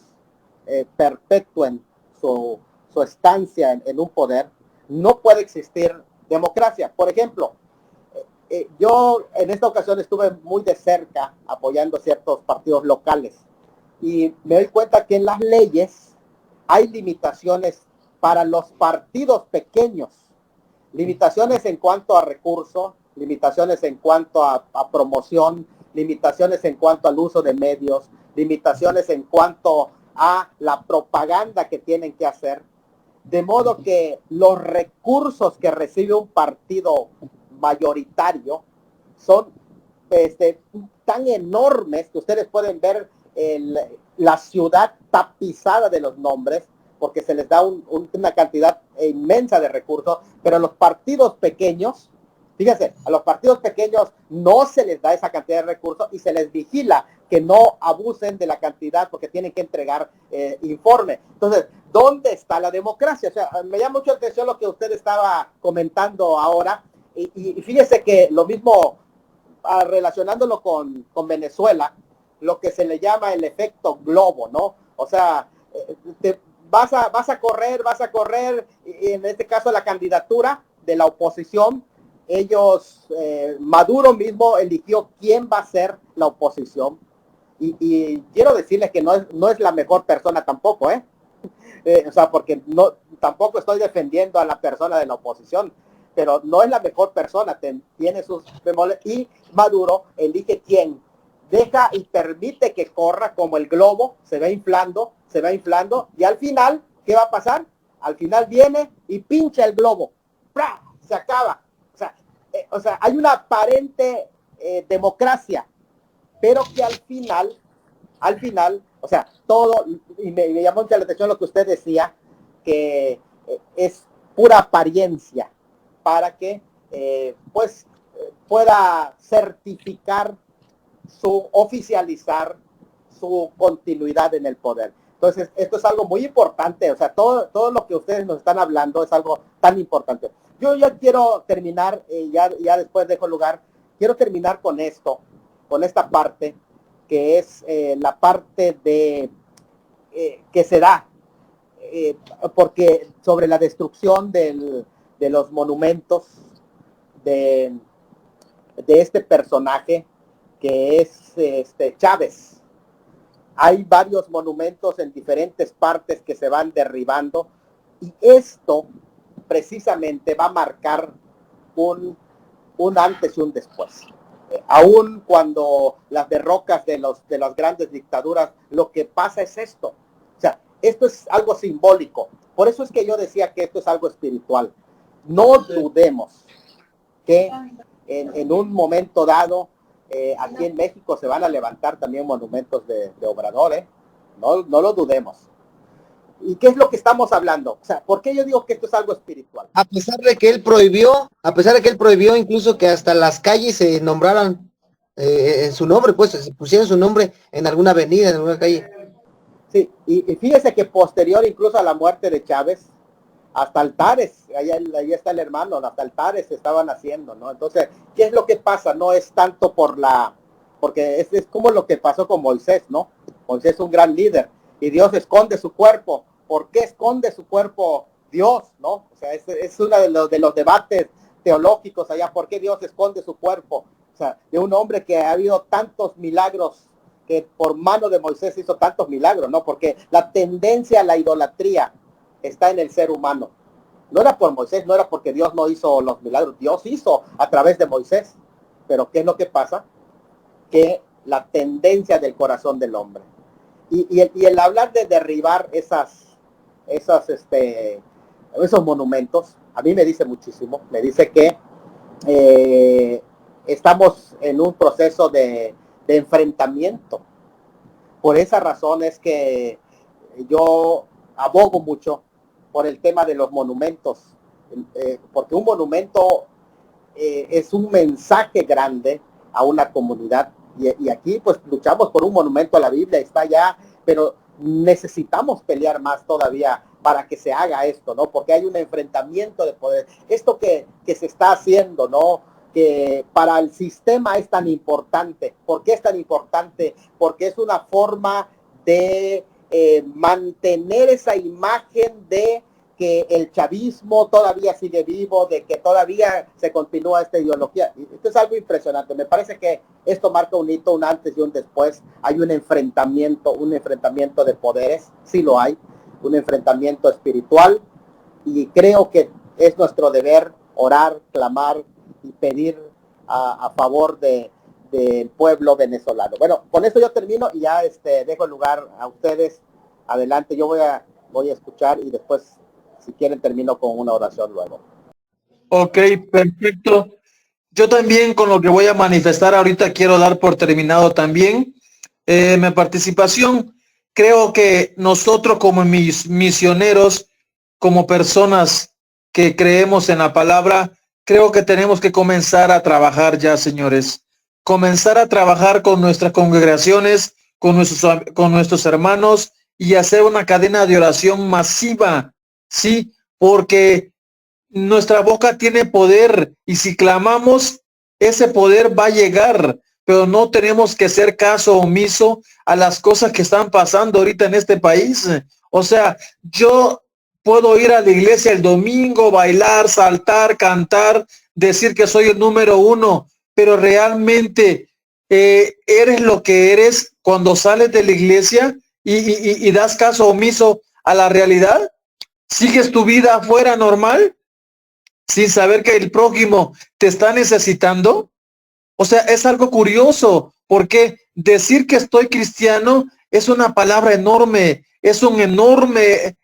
perpetúen su estancia en un poder, no puede existir democracia. Por ejemplo, yo en esta ocasión estuve muy de cerca apoyando ciertos partidos locales y me doy cuenta que en las leyes hay limitaciones para los partidos pequeños, limitaciones en cuanto a recursos, limitaciones en cuanto a promoción, limitaciones en cuanto al uso de medios, limitaciones en cuanto a la propaganda que tienen que hacer, de modo que los recursos que recibe un partido mayoritario son tan enormes que ustedes pueden ver la ciudad tapizada de los nombres, porque se les da una cantidad inmensa de recursos, pero a los partidos pequeños, fíjense, a los partidos pequeños no se les da esa cantidad de recursos y se les vigila que no abusen de la cantidad porque tienen que entregar informe. Entonces, ¿dónde está la democracia? O sea, me llama mucho la atención lo que usted estaba comentando ahora, y fíjese que lo mismo, relacionándolo con Venezuela, lo que se le llama el efecto globo, ¿no? O sea, vas a correr, y en este caso la candidatura de la oposición, ellos, Maduro mismo eligió quién va a ser la oposición, y quiero decirles que no es la mejor persona tampoco, o sea, porque tampoco estoy defendiendo a la persona de la oposición, pero no es la mejor persona, tiene sus bemoles, y Maduro elige quién, deja y permite que corra como el globo, se va inflando, y al final, ¿qué va a pasar? Al final viene y pincha el globo, ¡pra! Se acaba. O sea, hay una aparente democracia, pero que al final, o sea, todo, y me llamó mucho la atención lo que usted decía, que es pura apariencia para que pueda certificar oficializar su continuidad en el poder. Entonces, esto es algo muy importante, o sea, todo lo que ustedes nos están hablando es algo tan importante. Yo ya quiero terminar, ya después dejo lugar, quiero terminar con esto, con esta parte, que es la parte de que se da, porque sobre la destrucción de los monumentos de este personaje, que es Chávez. Hay varios monumentos en diferentes partes que se van derribando, y esto precisamente va a marcar un antes y un después. Aún cuando las derrocas de las grandes dictaduras, lo que pasa es esto. O sea, esto es algo simbólico. Por eso es que yo decía que esto es algo espiritual. No dudemos que en un momento dado, aquí en México se van a levantar también monumentos de Obrador, no lo dudemos. ¿Y qué es lo que estamos hablando? O sea, ¿por qué yo digo que esto es algo espiritual? A pesar de que él prohibió incluso que hasta las calles se nombraran en su nombre, pues se pusieran su nombre en alguna avenida, en alguna calle. Sí, y fíjese que posterior incluso a la muerte de Chávez, hasta altares, ahí está el hermano, hasta altares se estaban haciendo, ¿no? Entonces, ¿qué es lo que pasa? No es tanto porque es como lo que pasó con Moisés, ¿no? Moisés es un gran líder y Dios esconde su cuerpo. ¿Por qué esconde su cuerpo Dios, no? O sea, es uno de los debates teológicos allá. ¿Por qué Dios esconde su cuerpo? O sea, de un hombre que ha habido tantos milagros, que por mano de Moisés hizo tantos milagros, ¿no? Porque la tendencia a la idolatría está en el ser humano. No era por Moisés, no era porque Dios no hizo los milagros. Dios hizo a través de Moisés. Pero ¿qué es lo que pasa? Que la tendencia del corazón del hombre. Y el hablar de derribar esos monumentos, a mí me dice muchísimo. Me dice que estamos en un proceso de enfrentamiento. Por esa razón es que yo abogo mucho por el tema de los monumentos, porque un monumento es un mensaje grande a una comunidad, y aquí pues luchamos por un monumento a la Biblia, está ya, pero necesitamos pelear más todavía para que se haga esto, ¿no? Porque hay un enfrentamiento de poder. Esto que se está haciendo, ¿no? Que para el sistema es tan importante. ¿Por qué es tan importante? Porque es una forma de mantener esa imagen de que el chavismo todavía sigue vivo, de que todavía se continúa esta ideología. Esto es algo impresionante. Me parece que esto marca un hito, un antes y un después. Hay un enfrentamiento de poderes, sí lo hay, un enfrentamiento espiritual, y creo que es nuestro deber orar, clamar y pedir a favor del pueblo venezolano. Bueno, con esto yo termino y ya dejo el lugar a ustedes. Adelante, yo voy a escuchar y después, si quieren, termino con una oración luego. Ok, perfecto. Yo también con lo que voy a manifestar ahorita quiero dar por terminado también mi participación. Creo que nosotros como misioneros, como personas que creemos en la palabra, creo que tenemos que comenzar a trabajar ya, señores. Comenzar a trabajar con nuestras congregaciones, con nuestros hermanos, y hacer una cadena de oración masiva, ¿sí? Porque nuestra boca tiene poder, y si clamamos, ese poder va a llegar, pero no tenemos que hacer caso omiso a las cosas que están pasando ahorita en este país. O sea, yo puedo ir a la iglesia el domingo, bailar, saltar, cantar, decir que soy el número uno, pero realmente eres lo que eres cuando sales de la iglesia y das caso omiso a la realidad. ¿Sigues tu vida afuera normal sin saber que el prójimo te está necesitando? O sea, es algo curioso, porque decir que estoy cristiano es una palabra enorme, es un enorme,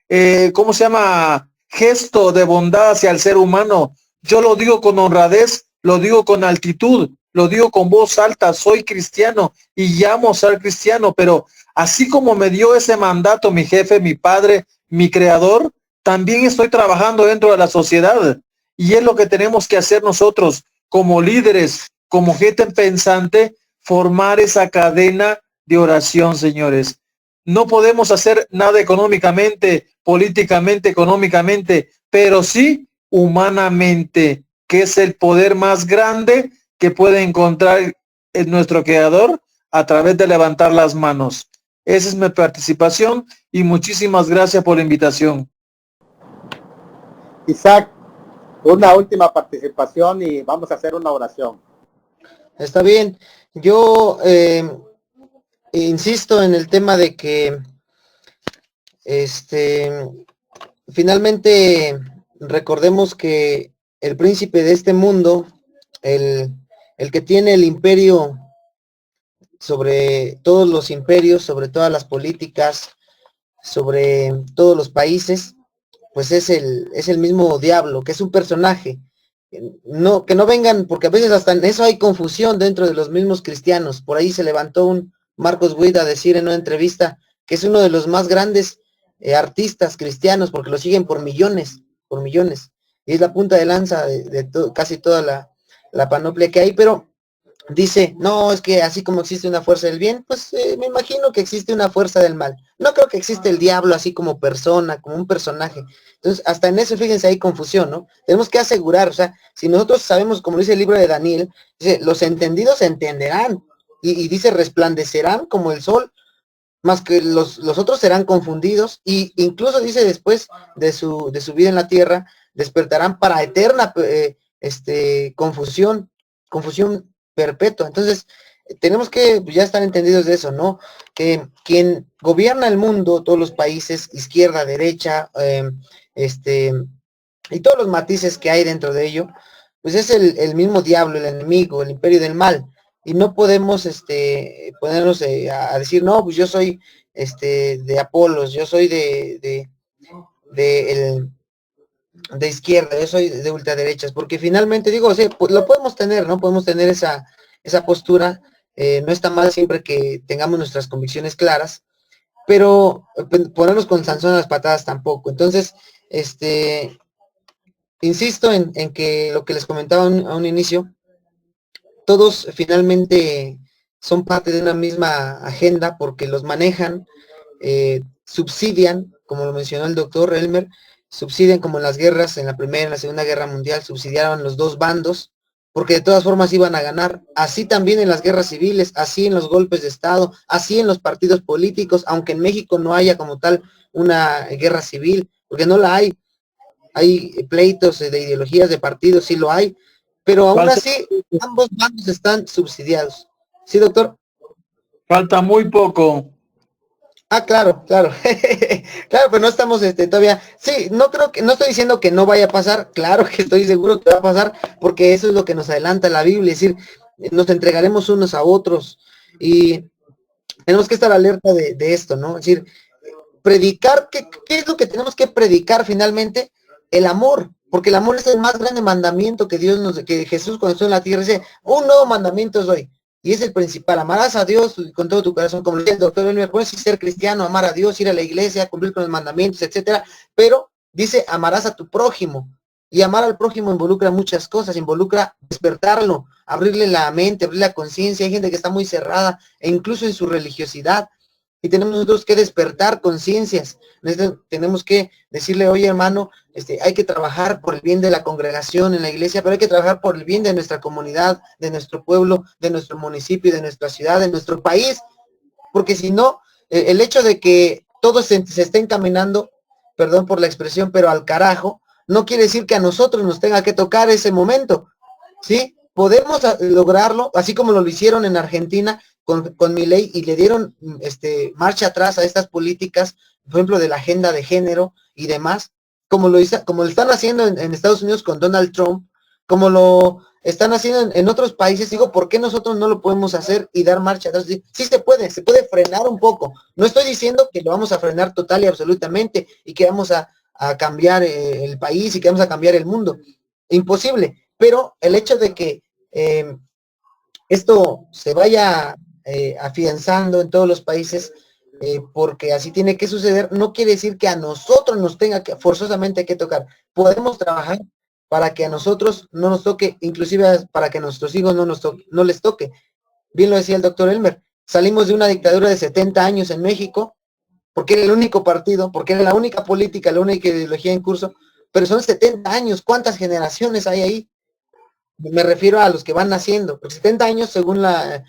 ¿cómo se llama? Gesto de bondad hacia el ser humano. Yo lo digo con honradez, lo digo con altitud, lo digo con voz alta, soy cristiano y llamo a ser cristiano, pero así como me dio ese mandato mi jefe, mi padre, mi creador, también estoy trabajando dentro de la sociedad, y es lo que tenemos que hacer nosotros como líderes, como gente pensante, formar esa cadena de oración, señores. No podemos hacer nada económicamente, políticamente, económicamente, pero sí humanamente, que es el poder más grande que puede encontrar en nuestro Creador a través de levantar las manos. Esa es mi participación y muchísimas gracias por la invitación. Isaac, una última participación y vamos a hacer una oración. Está bien. Yo insisto en el tema de que finalmente recordemos que el príncipe de este mundo, el que tiene el imperio sobre todos los imperios, sobre todas las políticas, sobre todos los países, pues es el mismo diablo, que es un personaje. No, que no vengan, porque a veces hasta en eso hay confusión dentro de los mismos cristianos. Por ahí se levantó un Marcos Witt a decir en una entrevista que es uno de los más grandes artistas cristianos, porque lo siguen por millones, y es la punta de lanza de casi toda la panoplia que hay, pero dice, no, es que así como existe una fuerza del bien, pues me imagino que existe una fuerza del mal. No creo que existe el diablo así como persona, como un personaje. Entonces, hasta en eso, fíjense, hay confusión, ¿no? Tenemos que asegurar, o sea, si nosotros sabemos, como dice el libro de Daniel, dice, los entendidos entenderán, y dice, resplandecerán como el sol, más que los otros serán confundidos, y incluso dice después de su vida en la tierra, despertarán para eterna confusión perpetua. Entonces, tenemos que ya estar entendidos de eso, ¿no? Quien gobierna el mundo, todos los países, izquierda, derecha, y todos los matices que hay dentro de ello, pues es el mismo diablo, el enemigo, el imperio del mal. Y no podemos ponernos a decir, no, pues yo soy de Apolos, yo soy de izquierda, yo soy de ultraderechas, porque finalmente digo, o sea, pues lo podemos tener, ¿no? Podemos tener esa postura, no está mal siempre que tengamos nuestras convicciones claras, pero ponernos con Sansón a las patadas tampoco. Entonces, insisto en que lo que les comentaba a un inicio, todos finalmente son parte de una misma agenda porque los manejan, subsidian, como lo mencionó el doctor Elmer, subsidian como en las guerras, en la Primera y en la Segunda Guerra Mundial, subsidiaban los dos bandos, porque de todas formas iban a ganar, así también en las guerras civiles, así en los golpes de Estado, así en los partidos políticos, aunque en México no haya como tal una guerra civil, porque no la hay pleitos de ideologías de partidos, sí lo hay, pero aún así ambos bandos están subsidiados. ¿Sí, doctor? Falta muy poco. Ah, claro, claro. Claro, pero no estamos todavía. Sí, no estoy diciendo que no vaya a pasar, claro que estoy seguro que va a pasar, porque eso es lo que nos adelanta la Biblia, es decir, nos entregaremos unos a otros y tenemos que estar alerta de esto, ¿no? Es decir, predicar, ¿qué es lo que tenemos que predicar finalmente? El amor, porque el amor es el más grande mandamiento que que Jesús cuando estuvo en la tierra dice, un nuevo mandamiento es hoy, y es el principal, amarás a Dios con todo tu corazón, como decía el doctor Elmer, puedes ser cristiano, amar a Dios, ir a la iglesia, cumplir con los mandamientos, etcétera, pero dice, amarás a tu prójimo, y amar al prójimo involucra muchas cosas, involucra despertarlo, abrirle la mente, abrirle la conciencia, hay gente que está muy cerrada, e incluso en su religiosidad, y tenemos nosotros que despertar conciencias, tenemos que decirle, oye hermano, hay que trabajar por el bien de la congregación en la iglesia, pero hay que trabajar por el bien de nuestra comunidad, de nuestro pueblo, de nuestro municipio, de nuestra ciudad, de nuestro país, porque si no, el hecho de que todos se estén caminando, perdón por la expresión, pero al carajo, no quiere decir que a nosotros nos tenga que tocar ese momento, ¿sí? Podemos lograrlo, así como lo hicieron en Argentina con Milei y le dieron marcha atrás a estas políticas, por ejemplo, de la agenda de género y demás, como lo están haciendo en Estados Unidos con Donald Trump, como lo están haciendo en otros países. Digo, ¿por qué nosotros no lo podemos hacer y dar marcha atrás? Sí se puede frenar un poco. No estoy diciendo que lo vamos a frenar total y absolutamente y que vamos a cambiar el país y que vamos a cambiar el mundo. Imposible. Pero el hecho de que esto se vaya afianzando en todos los países, porque así tiene que suceder, no quiere decir que a nosotros nos tenga que forzosamente que tocar. Podemos trabajar para que a nosotros no nos toque, inclusive para que a nuestros hijos no les toque. Bien lo decía el doctor Elmer, salimos de una dictadura de 70 años en México, porque era el único partido, porque era la única política, la única ideología en curso, pero son 70 años, ¿cuántas generaciones hay ahí? Me refiero a los que van naciendo, porque 70 años según la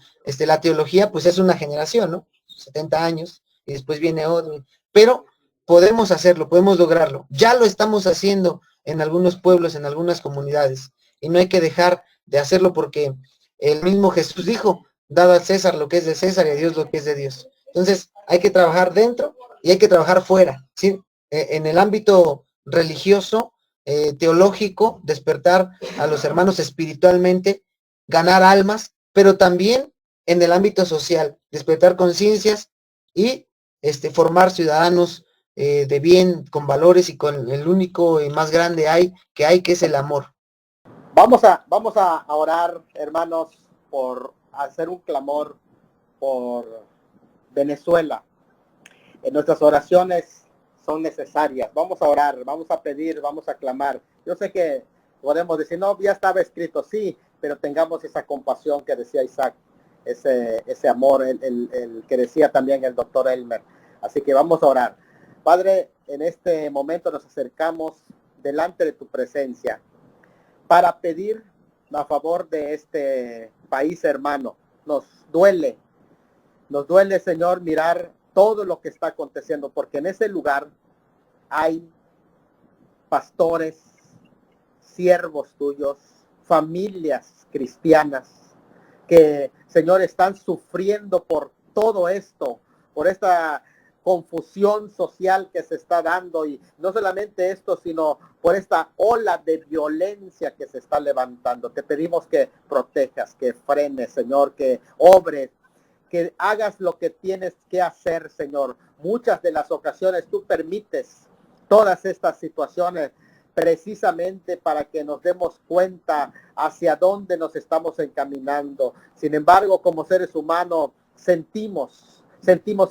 teología, pues es una generación, ¿no? 70 años, y después viene otro, pero podemos hacerlo, podemos lograrlo, ya lo estamos haciendo en algunos pueblos, en algunas comunidades, y no hay que dejar de hacerlo porque el mismo Jesús dijo, dad al César lo que es de César y a Dios lo que es de Dios. Entonces, hay que trabajar dentro y hay que trabajar fuera, ¿sí? En el ámbito religioso, teológico, despertar a los hermanos espiritualmente, ganar almas, pero también en el ámbito social, despertar conciencias y formar ciudadanos de bien, con valores y con el único y más grande que es el amor. Vamos a orar, hermanos, por hacer un clamor por Venezuela. En nuestras oraciones son necesarias. Vamos a orar, vamos a pedir, vamos a clamar. Yo sé que podemos decir, no, ya estaba escrito, sí, pero tengamos esa compasión que decía Isaac, ese amor, el que decía también el doctor Elmer. Así que vamos a orar. Padre, en este momento nos acercamos delante de tu presencia para pedir a favor de este país hermano. Nos duele, Señor, mirar todo lo que está aconteciendo, porque en ese lugar hay pastores, siervos tuyos, familias cristianas que, Señor, están sufriendo por todo esto, por esta confusión social que se está dando, y no solamente esto, sino por esta ola de violencia que se está levantando. Te pedimos que protejas, que frenes, Señor, que obres, que hagas lo que tienes que hacer, Señor. Muchas de las ocasiones tú permites todas estas situaciones precisamente para que nos demos cuenta hacia dónde nos estamos encaminando. Sin embargo, como seres humanos, sentimos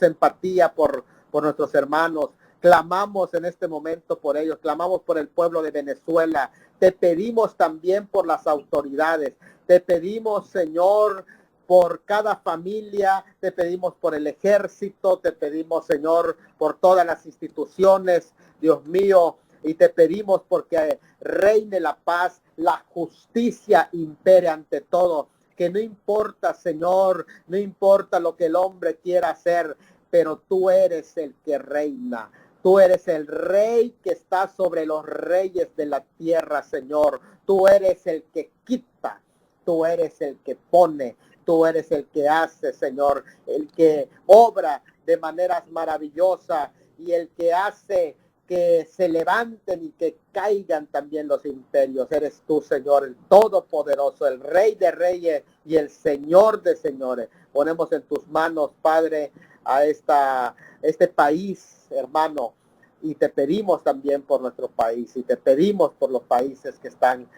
empatía por por nuestros hermanos. Clamamos en este momento por ellos, clamamos por el pueblo de Venezuela. Te pedimos también por las autoridades. Te pedimos, Señor, por cada familia, te pedimos por el ejército, te pedimos, Señor, por todas las instituciones, Dios mío, y te pedimos porque reine la paz, la justicia impere ante todo, que no importa, Señor, no importa lo que el hombre quiera hacer, pero tú eres el que reina. Tú eres el rey que está sobre los reyes de la tierra, Señor. Tú eres el que quita, tú eres el que pone. Tú eres el que hace, Señor, el que obra de maneras maravillosas y el que hace que se levanten y que caigan también los imperios. Eres tú, Señor, el Todopoderoso, el Rey de Reyes y el Señor de Señores. Ponemos en tus manos, Padre, a este país, hermano, y te pedimos también por nuestro país y te pedimos por los países que están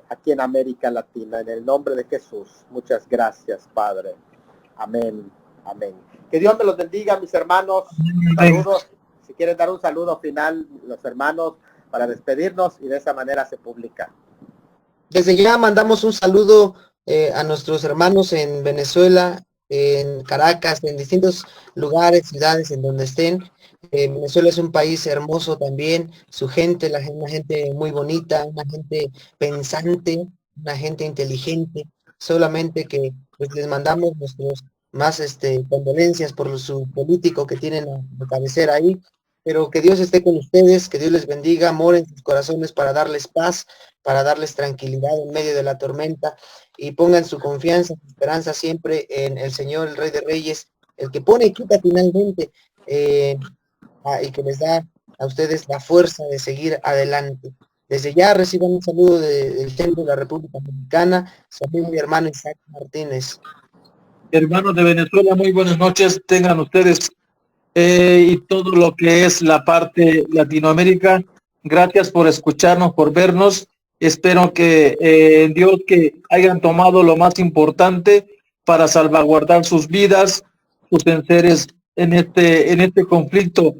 aquí en América Latina, en el nombre de Jesús. Muchas gracias, Padre. Amén, amén. Que Dios me los bendiga, mis hermanos. Saludos. Si quieren dar un saludo final, los hermanos, para despedirnos, y de esa manera se publica. Desde ya mandamos un saludo a nuestros hermanos en Venezuela, en Caracas, en distintos lugares, ciudades en donde estén. Venezuela es un país hermoso también, su gente, una gente muy bonita, una gente pensante, una gente inteligente, solamente que pues, les mandamos nuestros más condolencias por su político que tienen a cabecera ahí, pero que Dios esté con ustedes, que Dios les bendiga, amor en sus corazones para darles paz, para darles tranquilidad en medio de la tormenta, y pongan su confianza, su esperanza siempre en el Señor, el Rey de Reyes, el que pone y quita finalmente, y que les da a ustedes la fuerza de seguir adelante. Desde ya reciban un saludo del Templo de la República Dominicana, su amigo y hermano Isaac Martínez. Hermanos de Venezuela, muy buenas noches, tengan ustedes y todo lo que es la parte Latinoamérica. Gracias por escucharnos, por vernos. Espero que Dios que hayan tomado lo más importante para salvaguardar sus vidas, sus enseres en este conflicto,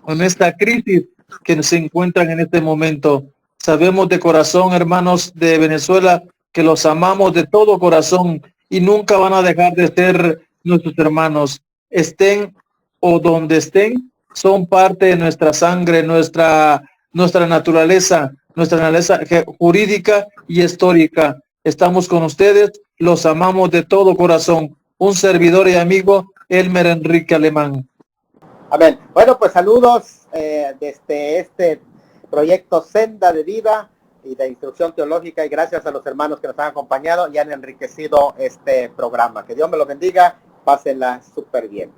en esta crisis que se encuentran en este momento. Sabemos de corazón, hermanos de Venezuela, que los amamos de todo corazón y nunca van a dejar de ser nuestros hermanos. Estén o donde estén, son parte de nuestra sangre, nuestra naturaleza jurídica y histórica. Estamos con ustedes, los amamos de todo corazón. Un servidor y amigo, Elmer Enrique Alemán. Amén. Bueno, pues saludos desde este proyecto Senda de Vida y de Instrucción Teológica, y gracias a los hermanos que nos han acompañado y han enriquecido este programa. Que Dios me lo bendiga, pásenla súper bien.